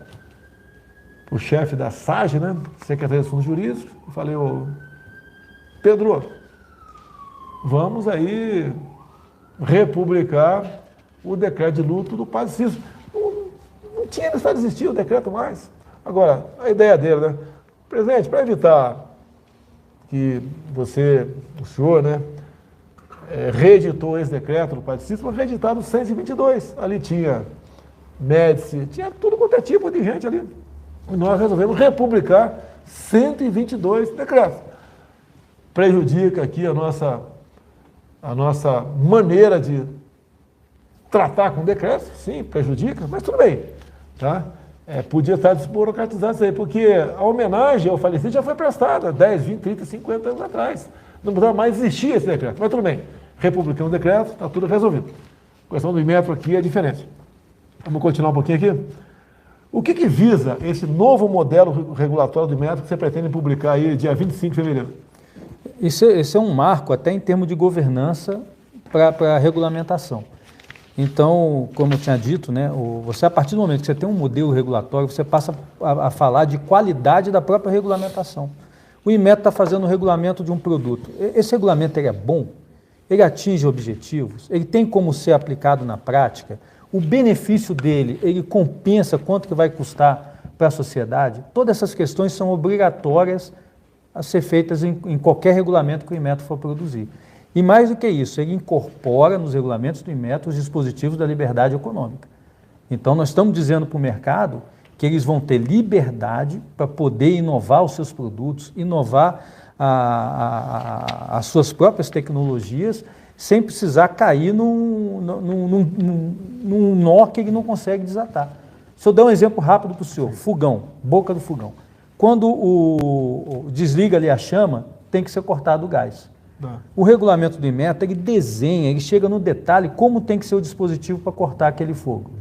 o chefe da SAGE, né, Secretaria de Assuntos Jurídicos, e falei, ô Pedro, vamos aí republicar o decreto de luto do padre Cícero. Não tinha necessidade de existir o decreto mais. Agora, a ideia dele, né? Presidente, para evitar que o senhor, né, reeditou esse decreto do padre Cícero, foi reeditado 122. Ali tinha Médici, tinha tudo quanto é tipo de gente ali. E nós resolvemos republicar 122 decretos. Prejudica aqui a nossa maneira de tratar com decretos, sim, prejudica, mas tudo bem, tá? Podia estar desburocratizado isso aí, porque a homenagem ao falecido já foi prestada 10, 20, 30, 50 anos atrás. Não precisava mais existir esse decreto, mas tudo bem. Republicamos o decreto, está tudo resolvido. A questão do Inmetro aqui é diferente. Vamos continuar um pouquinho aqui? O que visa esse novo modelo regulatório do Inmetro que você pretende publicar aí dia 25 de fevereiro? Esse é um marco até em termos de governança para a regulamentação. Então, como eu tinha dito, né, você, a partir do momento que você tem um modelo regulatório, você passa a falar de qualidade da própria regulamentação. O Inmetro está fazendo o regulamento de um produto. Esse regulamento ele é bom? Ele atinge objetivos? Ele tem como ser aplicado na prática? O benefício dele, ele compensa quanto que vai custar para a sociedade? Todas essas questões são obrigatórias a ser feitas em qualquer regulamento que o Inmetro for produzir. E mais do que isso, ele incorpora nos regulamentos do Inmetro os dispositivos da liberdade econômica. Então, nós estamos dizendo para o mercado que eles vão ter liberdade para poder inovar os seus produtos, inovar as suas próprias tecnologias, sem precisar cair num nó que ele não consegue desatar. Se eu der um exemplo rápido para o senhor, fogão, boca do fogão. Quando desliga ali a chama, tem que ser cortado o gás. O regulamento do Inmetro, ele desenha, ele chega no detalhe como tem que ser o dispositivo para cortar aquele fogo.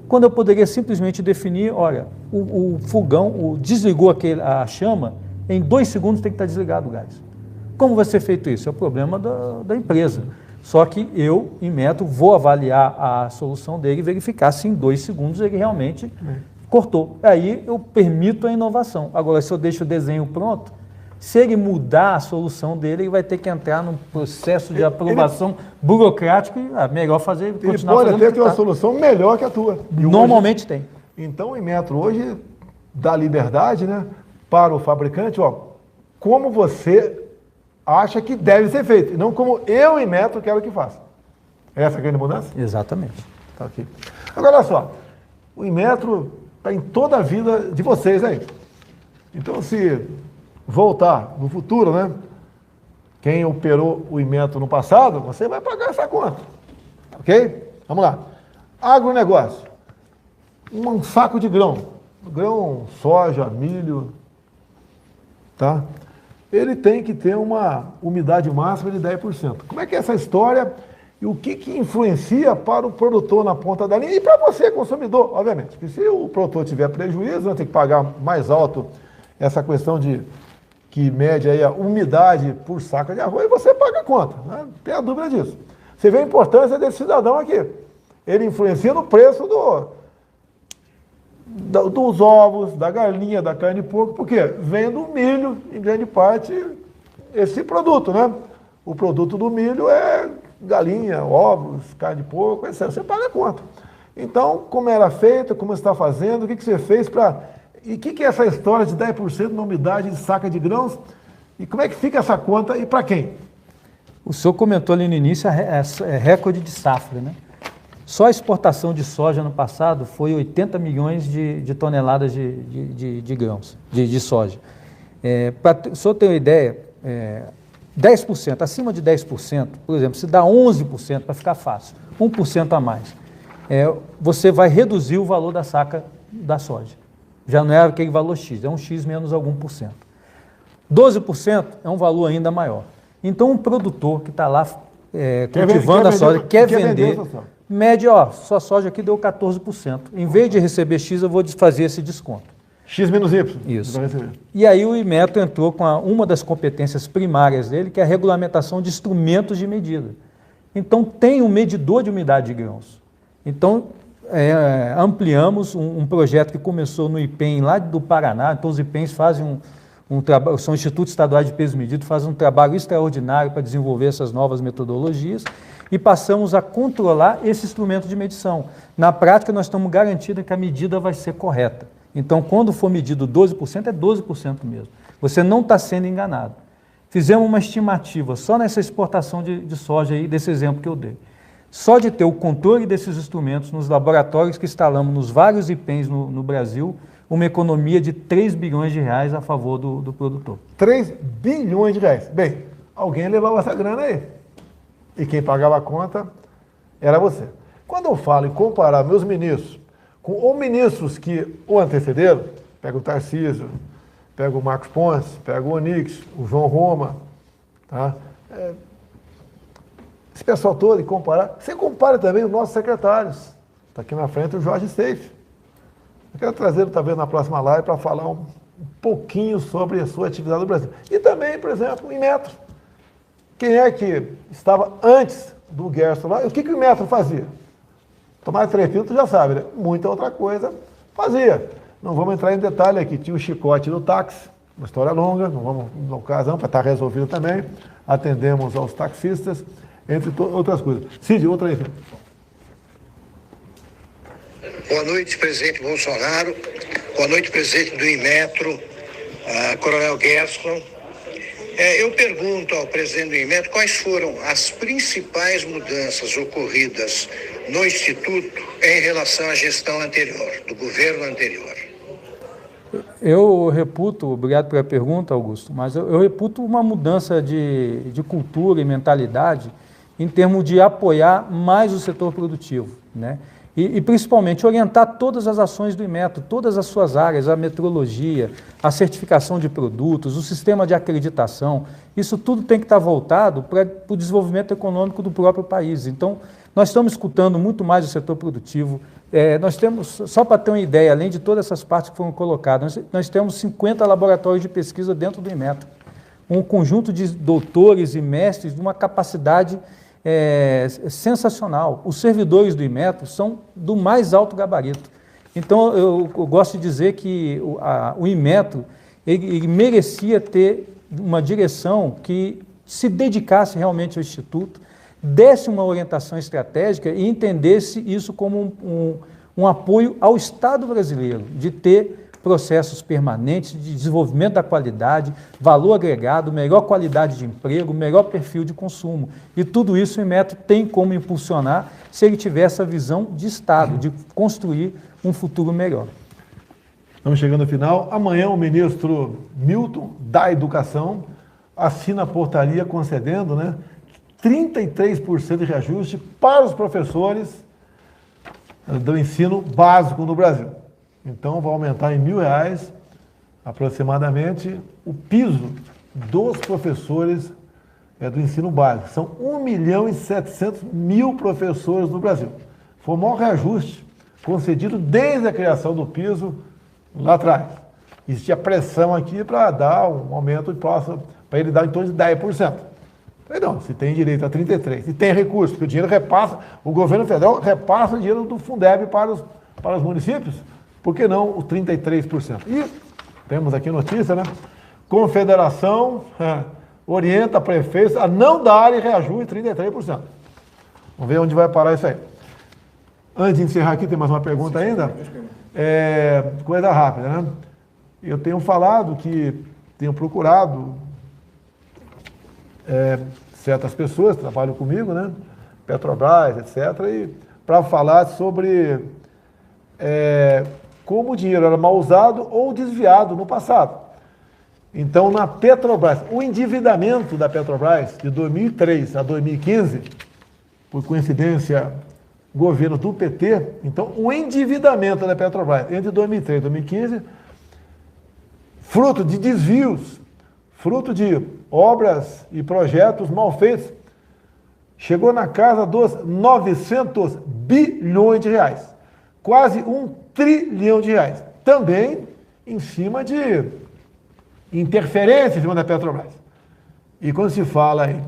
Quando eu poderia simplesmente definir, olha, o fogão, desligou a chama, em 2 segundos tem que estar desligado o gás. Como vai ser feito isso? É o problema da empresa. Só que eu, Inmetro, vou avaliar a solução dele e verificar se em 2 segundos ele realmente cortou. Aí eu permito a inovação. Agora, se eu deixo o desenho pronto, Se ele mudar a solução dele, ele vai ter que entrar num processo de aprovação burocrático e é melhor fazer, Ele continuar pode fazendo até o que ter uma tá. solução melhor que a tua. E Normalmente tem. então, o Inmetro hoje dá liberdade, né, para o fabricante, ó, como você acha que deve ser feito, e não como eu, Inmetro, quero que faça. Essa é a grande mudança? Exatamente. Tá aqui. Agora, olha só, o Inmetro está em toda a vida de vocês aí. Então, se voltar no futuro, né, quem operou o Inmetro no passado, você vai pagar essa conta. Ok? Vamos lá. Agronegócio. Um saco de grão. Grão, soja, milho, tá? Ele tem que ter uma umidade máxima de 10%. Como é que é essa história e o que influencia para o produtor na ponta da linha e para você, consumidor, obviamente. Porque se o produtor tiver prejuízo, vai ter que pagar mais alto essa questão de que mede aí a umidade por saca de arroz e você paga a conta. Né? Não tem a dúvida disso. Você vê a importância desse cidadão aqui. Ele influencia no preço dos ovos, da galinha, da carne de porco, porque vem do milho, em grande parte, esse produto, né? O produto do milho é galinha, ovos, carne de porco, etc. Você paga a conta. Então, como era feito, como está fazendo, o que você fez para... E o que é essa história de 10% na umidade de saca de grãos? E como é que fica essa conta e para quem? O senhor comentou ali no início recorde de safra, né? Só a exportação de soja no passado foi 80 milhões de toneladas de grãos, de soja. Para o senhor ter uma ideia, 10%, acima de 10%, por exemplo, se dá 11% para ficar fácil, 1% a mais, você vai reduzir o valor da saca da soja. Já não é aquele valor X, é um X menos algum por cento. 12% é um valor ainda maior. Então, um produtor que está lá cultivando a soja, quer vender, mede, sua soja aqui deu 14%. Em vez de receber X, eu vou fazer esse desconto. X menos Y. Isso. E aí o Inmetro entrou com uma das competências primárias dele, que é a regulamentação de instrumentos de medida. Então, tem um medidor de umidade de grãos. Então, ampliamos um projeto que começou no IPEM, lá do Paraná. Então, os IPEMs fazem um trabalho, são institutos estaduais de peso medido, fazem um trabalho extraordinário para desenvolver essas novas metodologias e passamos a controlar esse instrumento de medição. Na prática, nós estamos garantindo que a medida vai ser correta. Então, quando for medido 12%, é 12% mesmo. Você não está sendo enganado. Fizemos uma estimativa só nessa exportação de soja aí, desse exemplo que eu dei. Só de ter o controle desses instrumentos nos laboratórios que instalamos nos vários IPEMs no Brasil, uma economia de 3 bilhões de reais a favor do produtor. 3 bilhões de reais. Bem, alguém levava essa grana aí. E quem pagava a conta era você. Quando eu falo em comparar meus ministros com ministros que o antecederam, pega o Tarcísio, pega o Marcos Ponce, pega o Onix, o João Roma, tá? Esse pessoal todo, e comparar, você compara também os nossos secretários. Está aqui na frente o Jorge Seife. Eu quero trazê-lo talvez na próxima live para falar um pouquinho sobre a sua atividade no Brasil. E também, por exemplo, o Inmetro. Quem é que estava antes do Gerson lá? O que o Inmetro fazia? Tomar 3 filtros, tu já sabe, né? Muita outra coisa fazia. Não vamos entrar em detalhe aqui. Tinha o chicote do táxi, uma história longa, não vamos no ocasião para estar resolvido também. Atendemos aos taxistas, entre outras coisas. Cid, outra aí. Boa noite, presidente Bolsonaro. Boa noite, presidente do Inmetro, Coronel Gerson. Eu pergunto ao presidente do Inmetro quais foram as principais mudanças ocorridas no Instituto em relação à gestão anterior, do governo anterior. Eu reputo, obrigado pela pergunta, Augusto, mas eu reputo uma mudança de cultura e mentalidade em termos de apoiar mais o setor produtivo, né? E principalmente orientar todas as ações do Inmetro, todas as suas áreas, a metrologia, a certificação de produtos, o sistema de acreditação, isso tudo tem que estar voltado para o desenvolvimento econômico do próprio país. Então, nós estamos escutando muito mais o setor produtivo. Nós temos, só para ter uma ideia, além de todas essas partes que foram colocadas, nós temos 50 laboratórios de pesquisa dentro do Inmetro, um conjunto de doutores e mestres de uma capacidade sensacional. Os servidores do Inmetro são do mais alto gabarito. Então, eu gosto de dizer que o Inmetro ele merecia ter uma direção que se dedicasse realmente ao Instituto, desse uma orientação estratégica e entendesse isso como um apoio ao Estado brasileiro, de ter processos permanentes de desenvolvimento da qualidade, valor agregado, melhor qualidade de emprego, melhor perfil de consumo. E tudo isso o Inmetro tem como impulsionar se ele tiver essa visão de Estado, de construir um futuro melhor. Estamos chegando ao final. Amanhã o ministro Milton, da Educação, assina a portaria concedendo, 33% de reajuste para os professores do ensino básico no Brasil. Então, vai aumentar em R$1.000, aproximadamente, o piso dos professores do ensino básico. São 1.700.000 professores no Brasil. Foi o maior reajuste concedido desde a criação do piso lá atrás. Existia pressão aqui para dar um aumento para ele dar em torno de 10%. Não, se tem direito a 33%, se tem recurso, porque o dinheiro repassa, o governo federal repassa o dinheiro do Fundeb para os municípios, por que não o 33%? E temos aqui notícia, Confederação orienta prefeitos a não darem reajuste de 33%. Vamos ver onde vai parar isso aí. Antes de encerrar aqui, tem mais uma pergunta ainda? Coisa rápida, Eu tenho falado que tenho procurado certas pessoas que trabalham comigo, Petrobras, etc., e para falar sobre como o dinheiro era mal usado ou desviado no passado. Então, na Petrobras, o endividamento da Petrobras de 2003 a 2015, por coincidência, governo do PT, então o endividamento da Petrobras entre 2003 e 2015, fruto de desvios, fruto de obras e projetos mal feitos, chegou na casa dos 900 bilhões de reais, quase 1 trilhão de reais, também em cima de interferência em cima da Petrobras. E quando se fala em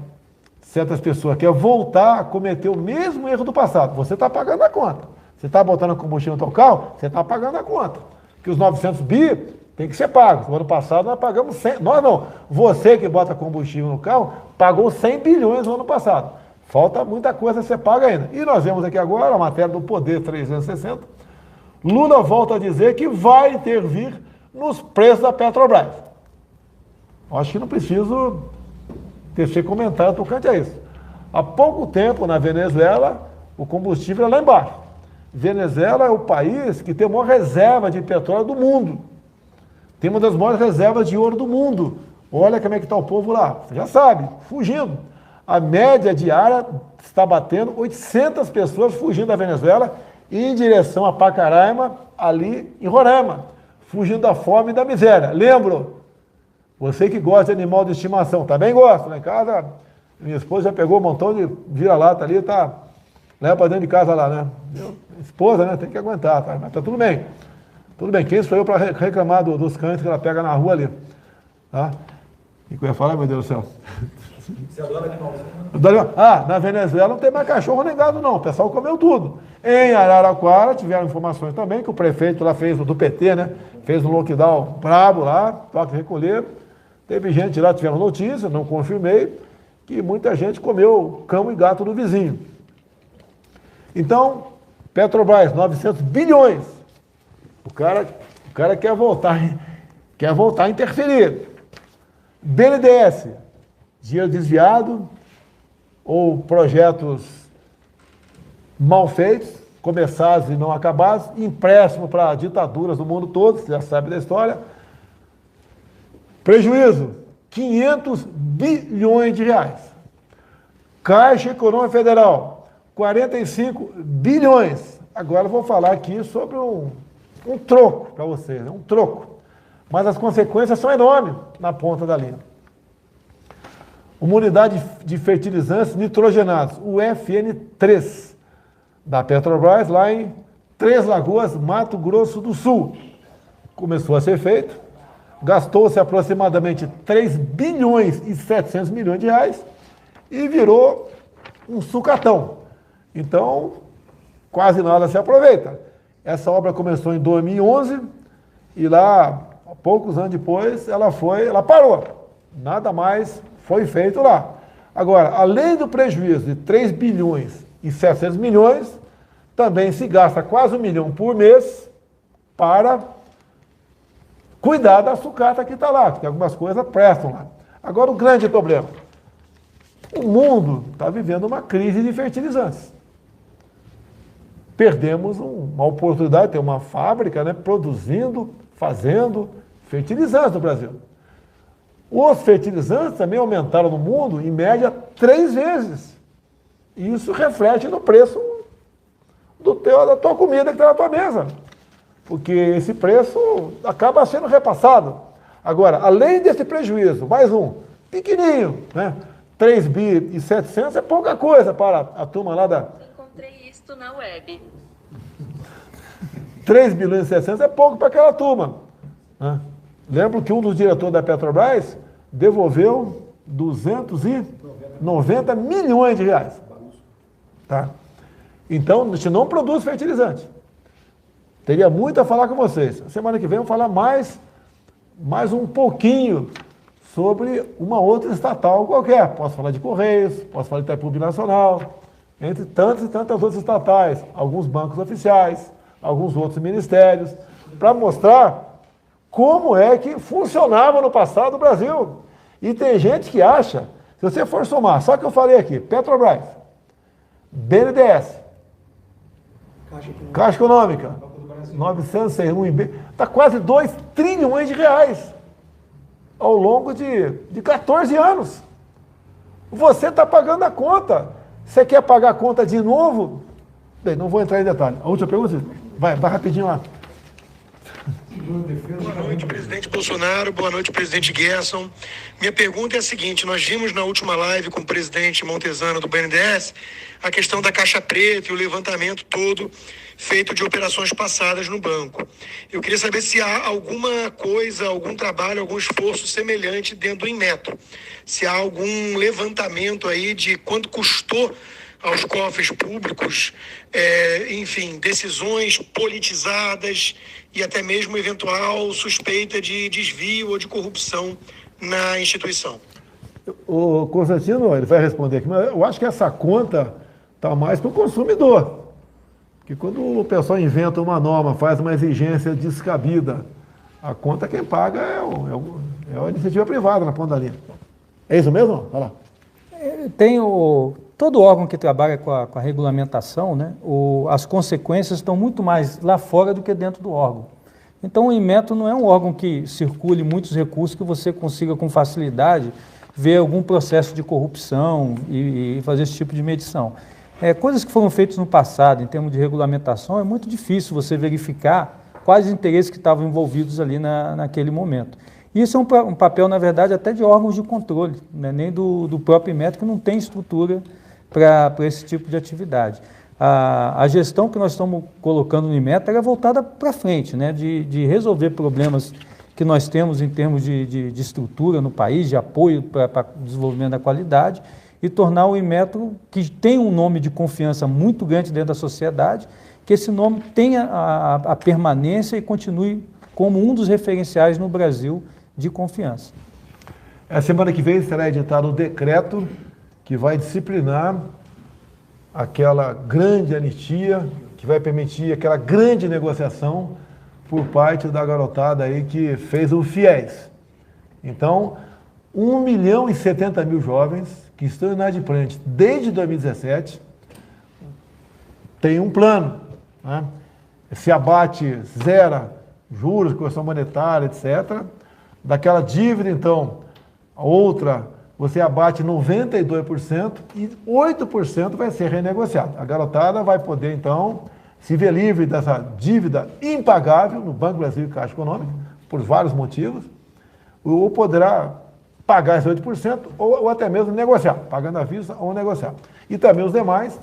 certas pessoas querem voltar a cometer o mesmo erro do passado, você está pagando a conta. Você está botando combustível no teu carro, você está pagando a conta. Que os 900 bi tem que ser pagos. No ano passado nós pagamos 100, nós não, você que bota combustível no carro, pagou 100 bilhões no ano passado. Falta muita coisa a ser paga ainda. E nós vemos aqui agora a matéria do Poder 360. Lula volta a dizer que vai intervir nos preços da Petrobras. Acho que não preciso tecer comentário tocante a isso. Há pouco tempo, na Venezuela, o combustível é lá embaixo. Venezuela é o país que tem a maior reserva de petróleo do mundo. Tem uma das maiores reservas de ouro do mundo. Olha como é que está o povo lá. Você já sabe, fugindo. A média diária está batendo 800 pessoas fugindo da Venezuela em direção a Pacaraima, ali em Roraima, fugindo da fome e da miséria. Lembro, você que gosta de animal de estimação, também gosta, lá em casa, minha esposa já pegou um montão de vira-lata ali, leva para dentro de casa lá, Esposa, tem que aguentar, mas tá tudo bem. Tudo bem, quem sou eu para reclamar dos cães que ela pega na rua ali? Tá? O que eu ia falar, meu Deus do céu? Você adora animal? Na Venezuela não tem mais cachorro nem gado, não. O pessoal comeu tudo. Em Araraquara tiveram informações também que o prefeito lá fez, do PT, fez um lockdown brabo lá, toque de recolher. Teve gente lá, tiveram notícia, não confirmei, que muita gente comeu cão e gato do vizinho. Então, Petrobras, 900 bilhões. O cara quer voltar a interferir. BNDES, dinheiro desviado ou projetos mal feitos, começados e não acabados, empréstimo para ditaduras do mundo todo, você já sabe da história. Prejuízo, 500 bilhões de reais. Caixa Econômica Federal, 45 bilhões. Agora eu vou falar aqui sobre um troco para vocês, um troco. Mas as consequências são enormes na ponta da linha. Uma unidade de fertilizantes nitrogenados, o FN3, da Petrobras, lá em Três Lagoas, Mato Grosso do Sul. Começou a ser feito, gastou-se aproximadamente 3 bilhões e 700 milhões de reais e virou um sucatão. Então, quase nada se aproveita. Essa obra começou em 2011 e lá, poucos anos depois, ela parou. nada mais foi feito lá. Agora, além do prejuízo de 3 bilhões e 700 milhões, também se gasta quase 1 milhão por mês para cuidar da sucata que está lá, porque algumas coisas prestam lá. Agora, o grande problema. O mundo está vivendo uma crise de fertilizantes. Perdemos uma oportunidade de ter uma fábrica, né, produzindo, fazendo fertilizantes no Brasil. Os fertilizantes também aumentaram no mundo, em média, 3 vezes. E isso reflete no preço da tua comida que está na tua mesa. Porque esse preço acaba sendo repassado. Agora, além desse prejuízo, mais um, pequenininho, né? 3 bi e 700 é pouca coisa para a turma lá da... Encontrei isto na web. 3 bilhões e 700 é pouco para aquela turma, né? Lembro que um dos diretores da Petrobras devolveu 290 milhões de reais. Tá? Então, a gente não produz fertilizante. Teria muito a falar com vocês. Semana que vem eu vou falar mais um pouquinho sobre uma outra estatal qualquer. Posso falar de Correios, posso falar de Itaipu Binacional, entre tantas e tantas outras estatais, alguns bancos oficiais, alguns outros ministérios, para mostrar como é que funcionava no passado o Brasil. E tem gente que acha, se você for somar, só que eu falei aqui, Petrobras, BNDES, Caixa Econômica, 961 está quase 2 trilhões de reais ao longo de 14 anos. Você está pagando a conta. Você quer pagar a conta de novo? Bem, não vou entrar em detalhe. A última pergunta, vai rapidinho lá. Boa noite, presidente Bolsonaro. Boa noite, presidente Gerson. Minha pergunta é a seguinte: nós vimos na última live com o presidente Montezano do BNDES a questão da caixa preta e o levantamento todo feito de operações passadas no banco. Eu queria saber se há alguma coisa, algum trabalho, algum esforço semelhante dentro do Inmetro. Se há algum levantamento aí de quanto custou aos cofres públicos, enfim, decisões politizadas e até mesmo eventual suspeita de desvio ou de corrupção na instituição. O Constantino, ele vai responder aqui, mas eu acho que essa conta está mais para o consumidor. Porque quando o pessoal inventa uma norma, faz uma exigência descabida, a conta quem paga é a iniciativa privada na ponta da linha. É isso mesmo? Vai lá. Todo órgão que trabalha com a regulamentação, né, as consequências estão muito mais lá fora do que dentro do órgão. Então, o Inmetro não é um órgão que circule muitos recursos que você consiga com facilidade ver algum processo de corrupção e fazer esse tipo de medição. Coisas que foram feitas no passado, em termos de regulamentação, é muito difícil você verificar quais interesses que estavam envolvidos ali naquele momento. Isso é um papel, na verdade, até de órgãos de controle, né, nem do próprio Inmetro, que não tem estrutura para esse tipo de atividade. A gestão que nós estamos colocando no Inmetro é voltada para frente, né, de resolver problemas que nós temos em termos de estrutura no país, de apoio para o desenvolvimento da qualidade, e tornar o Inmetro, que tem um nome de confiança muito grande dentro da sociedade, que esse nome tenha a permanência e continue como um dos referenciais no Brasil de confiança. A semana que vem será editado um decreto que vai disciplinar aquela grande anistia, que vai permitir aquela grande negociação por parte da garotada aí que fez o FIES. Então, 1.070.000 jovens que estão inadimplentes desde 2017 têm um plano, né? Se abate, zera juros, correção monetária, etc. Daquela dívida, então, a outra, você abate 92% e 8% vai ser renegociado. A garotada vai poder, então, se ver livre dessa dívida impagável no Banco Brasil e Caixa Econômica, por vários motivos, ou poderá pagar esse 8% ou até mesmo negociar, pagando à vista ou negociar. E também os demais,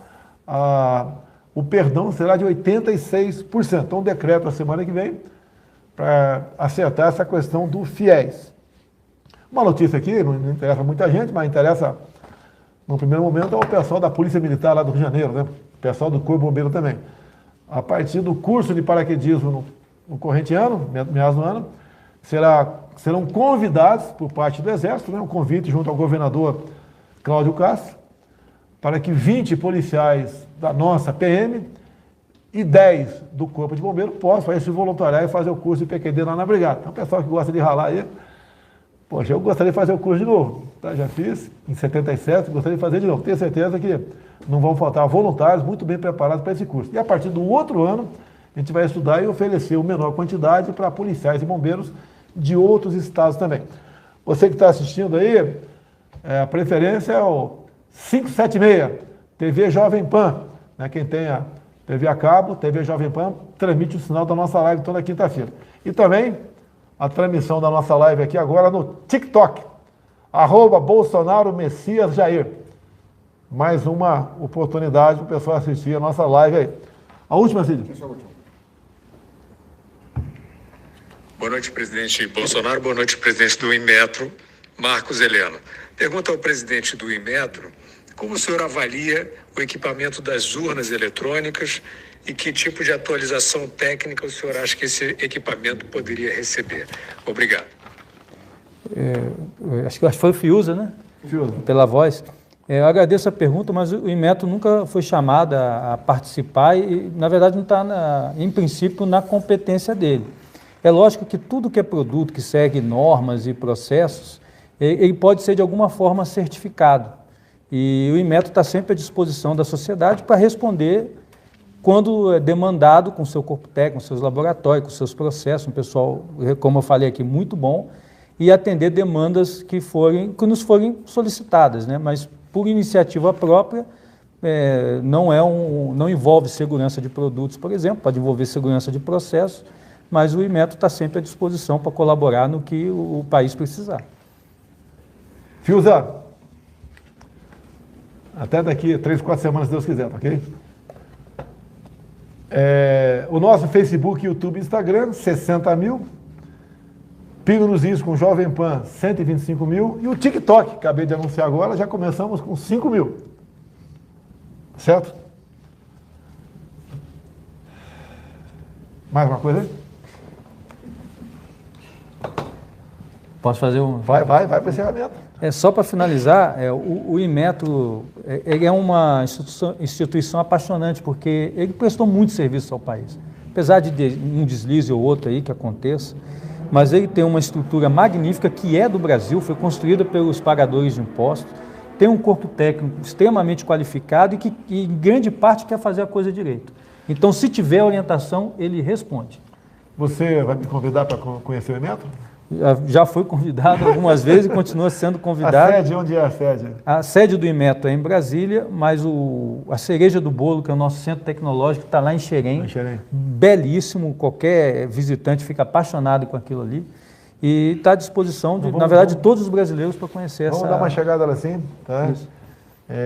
o perdão será de 86%. Então, um decreto a semana que vem para acertar essa questão do FIES. Uma notícia aqui, não interessa muita gente, mas interessa, no primeiro momento, ao pessoal da Polícia Militar lá do Rio de Janeiro, né? O pessoal do Corpo Bombeiro também. A partir do curso de paraquedismo no corrente ano, meados do ano, será serão convidados por parte do Exército, né, um convite junto ao governador Cláudio Castro, para que 20 policiais da nossa PM e 10 do Corpo de Bombeiros possam se voluntariar e fazer o curso de PQD lá na Brigada. Então, o pessoal que gosta de ralar aí, poxa, eu gostaria de fazer o curso de novo, tá? Já fiz em 77, gostaria de fazer de novo. Tenho certeza que não vão faltar voluntários muito bem preparados para esse curso. E a partir do outro ano, a gente vai estudar e oferecer uma menor quantidade para policiais e bombeiros de outros estados também. Você que está assistindo aí, a preferência é o 576, TV Jovem Pan, né? Quem tem a TV a cabo, TV Jovem Pan, transmite o sinal da nossa live toda quinta-feira. E também a transmissão da nossa live aqui agora no TikTok, @Bolsonaro Messias Jair. Mais uma oportunidade para o pessoal assistir a nossa live aí. A última, Cid. Boa noite, presidente Bolsonaro. Boa noite, presidente do Inmetro, Marcos Heleno. Pergunta ao presidente do Inmetro como o senhor avalia o equipamento das urnas eletrônicas e que tipo de atualização técnica o senhor acha que esse equipamento poderia receber. Obrigado. Acho que foi o Fiuza, né? Fiuza. Pela voz. Eu agradeço a pergunta, mas o Inmetro nunca foi chamado a participar e, na verdade, não está, em princípio, na competência dele. É lógico que tudo que é produto, que segue normas e processos, ele pode ser, de alguma forma, certificado. E o Inmetro está sempre à disposição da sociedade para responder quando é demandado, com o seu corpo técnico, com seus laboratórios, com seus processos, um pessoal, como eu falei aqui, muito bom, e atender demandas que nos forem solicitadas, né? Mas por iniciativa própria, não envolve segurança de produtos, por exemplo, pode envolver segurança de processos, mas o Inmetro está sempre à disposição para colaborar no que o país precisar. Fiuza, até daqui 3, 4 semanas, se Deus quiser, tá ok? O nosso Facebook, YouTube e Instagram, 60 mil. Pingo nos Is com Jovem Pan, 125 mil. E o TikTok, acabei de anunciar agora, já começamos com 5 mil. Certo? Mais uma coisa aí? Posso fazer um... Vai para o encerramento. Só para finalizar, o Inmetro ele é uma instituição apaixonante, porque ele prestou muito serviço ao país. Apesar de um deslize ou outro aí que aconteça, mas ele tem uma estrutura magnífica que é do Brasil, foi construída pelos pagadores de impostos, tem um corpo técnico extremamente qualificado e que, em grande parte, quer fazer a coisa direito. Então, se tiver orientação, ele responde. Você vai me convidar para conhecer o Inmetro? Já fui convidado algumas vezes e continua sendo convidado. A sede, onde é a sede? A sede do Inmetro é em Brasília, mas a cereja do bolo, que é o nosso centro tecnológico, está lá em Xerém. Belíssimo, qualquer visitante fica apaixonado com aquilo ali. E está à disposição, na verdade, de todos os brasileiros para conhecer essa... Vamos dar uma chegada lá assim, tá? Isso.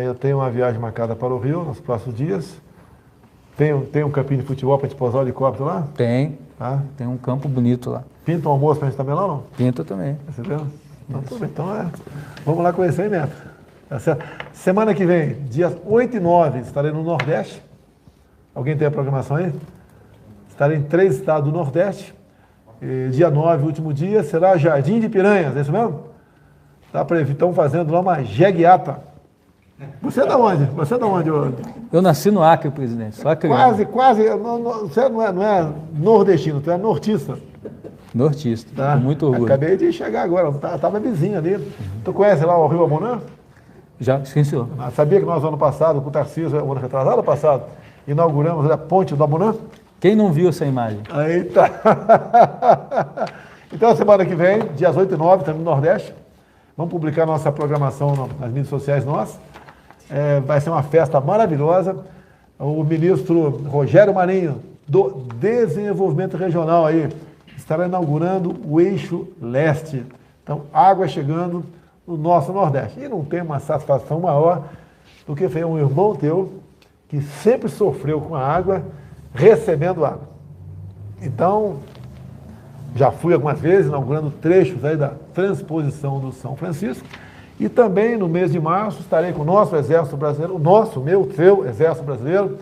Eu tenho uma viagem marcada para o Rio nos próximos dias. Tem um campinho de futebol para a gente pousar o helicóptero lá? Tem. Tá? Tem um campo bonito lá. Pinta um almoço para a gente também lá ou não? Pinta também. Você viu? Então, tudo bem. Então, vamos lá conhecer o Inmetro. Tá certo? Semana que vem, dias 8 e 9, estarei no Nordeste. Alguém tem a programação aí? Estarei em 3 estados do Nordeste. Dia 9, último dia, será Jardim de Piranhas, é isso mesmo? Estão fazendo lá uma jeguiata. Você é da onde? Eu nasci no Acre, presidente. Só criança. Quase. Você não é nordestino, tu é nortista. Nortista, Tá? com muito orgulho. Acabei de chegar agora, estava vizinho ali. Tu conhece lá o Rio Abunã? Já, sim, senhor. Sabia que nós, ano passado, com o Tarcísio, ano retrasado passado, inauguramos a ponte do Abunã? Quem não viu essa imagem? Aí tá. Então, semana que vem, dias 8 e 9, estamos no Nordeste. Vamos publicar nossa programação nas mídias sociais nossas. Vai ser uma festa maravilhosa. O ministro Rogério Marinho, do Desenvolvimento Regional, aí, estará inaugurando o Eixo Leste. Então, água chegando no nosso Nordeste. E não tem uma satisfação maior do que ver um irmão teu que sempre sofreu com a água, recebendo água. Então, já fui algumas vezes inaugurando trechos aí da transposição do São Francisco. E também no mês de março estarei com o nosso Exército Brasileiro, seu Exército Brasileiro,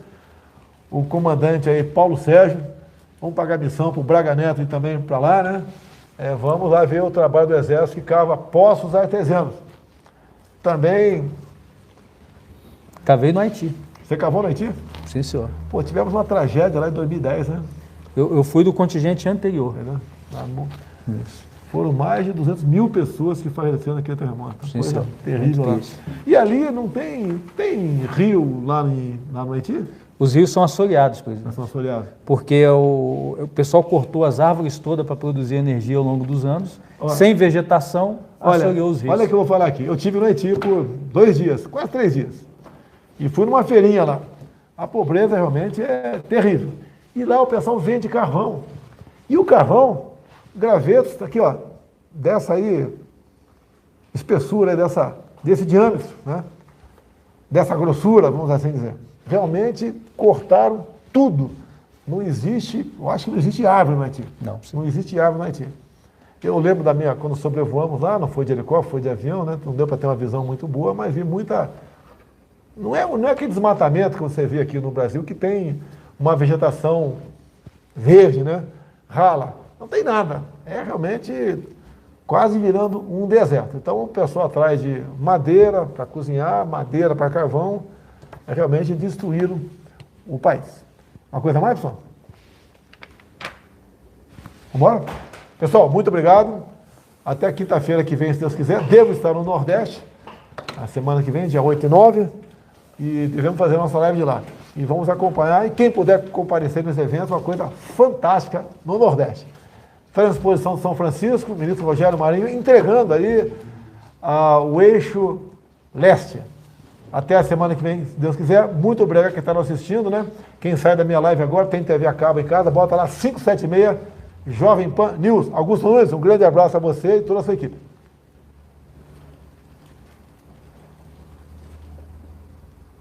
o comandante aí, Paulo Sérgio. Vamos pagar missão para o Braga Neto e também para lá, né? vamos lá ver o trabalho do Exército que cava poços artesianos. Também... Cavei no Haiti. Você cavou no Haiti? Sim, senhor. Pô, tivemos uma tragédia lá em 2010, né? Eu fui do contingente anterior. Isso. Foram mais de 200 mil pessoas que faleceram naquele terremoto. Sim, coisa senhor. terrível lá. E ali não tem rio lá no Haiti? Os rios são assoreados, presidente. São assoreados. Porque o pessoal cortou as árvores todas para produzir energia ao longo dos anos. Sem vegetação, assoreou os rios. Olha o que eu vou falar aqui. Eu estive no Haiti por 2 dias, quase 3 dias. E fui numa feirinha lá. A pobreza realmente é terrível. E lá o pessoal vende carvão. E o carvão, gravetos, aqui ó, dessa aí, espessura, desse diâmetro, né? Dessa grossura, vamos assim dizer. Realmente cortaram tudo. Não existe, eu acho que não existe árvore no Haiti. Não existe árvore no Haiti. Eu lembro quando sobrevoamos lá, não foi de helicóptero, foi de avião, né? Não deu para ter uma visão muito boa, mas vi muita... Não é aquele desmatamento que você vê aqui no Brasil, que tem uma vegetação verde, né? Rala. Não tem nada. É realmente quase virando um deserto. Então o pessoal atrás de madeira para cozinhar, madeira para carvão, realmente destruíram o país. Uma coisa mais, pessoal? Vamos embora? Pessoal, muito obrigado. Até quinta-feira que vem, se Deus quiser. Devo estar no Nordeste, a semana que vem, dia 8 e 9. E devemos fazer nossa live de lá. E vamos acompanhar. E quem puder comparecer nesse evento, uma coisa fantástica no Nordeste. Faz a exposição de São Francisco, o ministro Rogério Marinho, entregando aí o eixo leste. Até a semana que vem, se Deus quiser. Muito obrigado quem está nos assistindo, né? Quem sai da minha live agora, tem TV a cabo em casa, bota lá 576 Jovem Pan News. Augusto Nunes, um grande abraço a você e toda a sua equipe.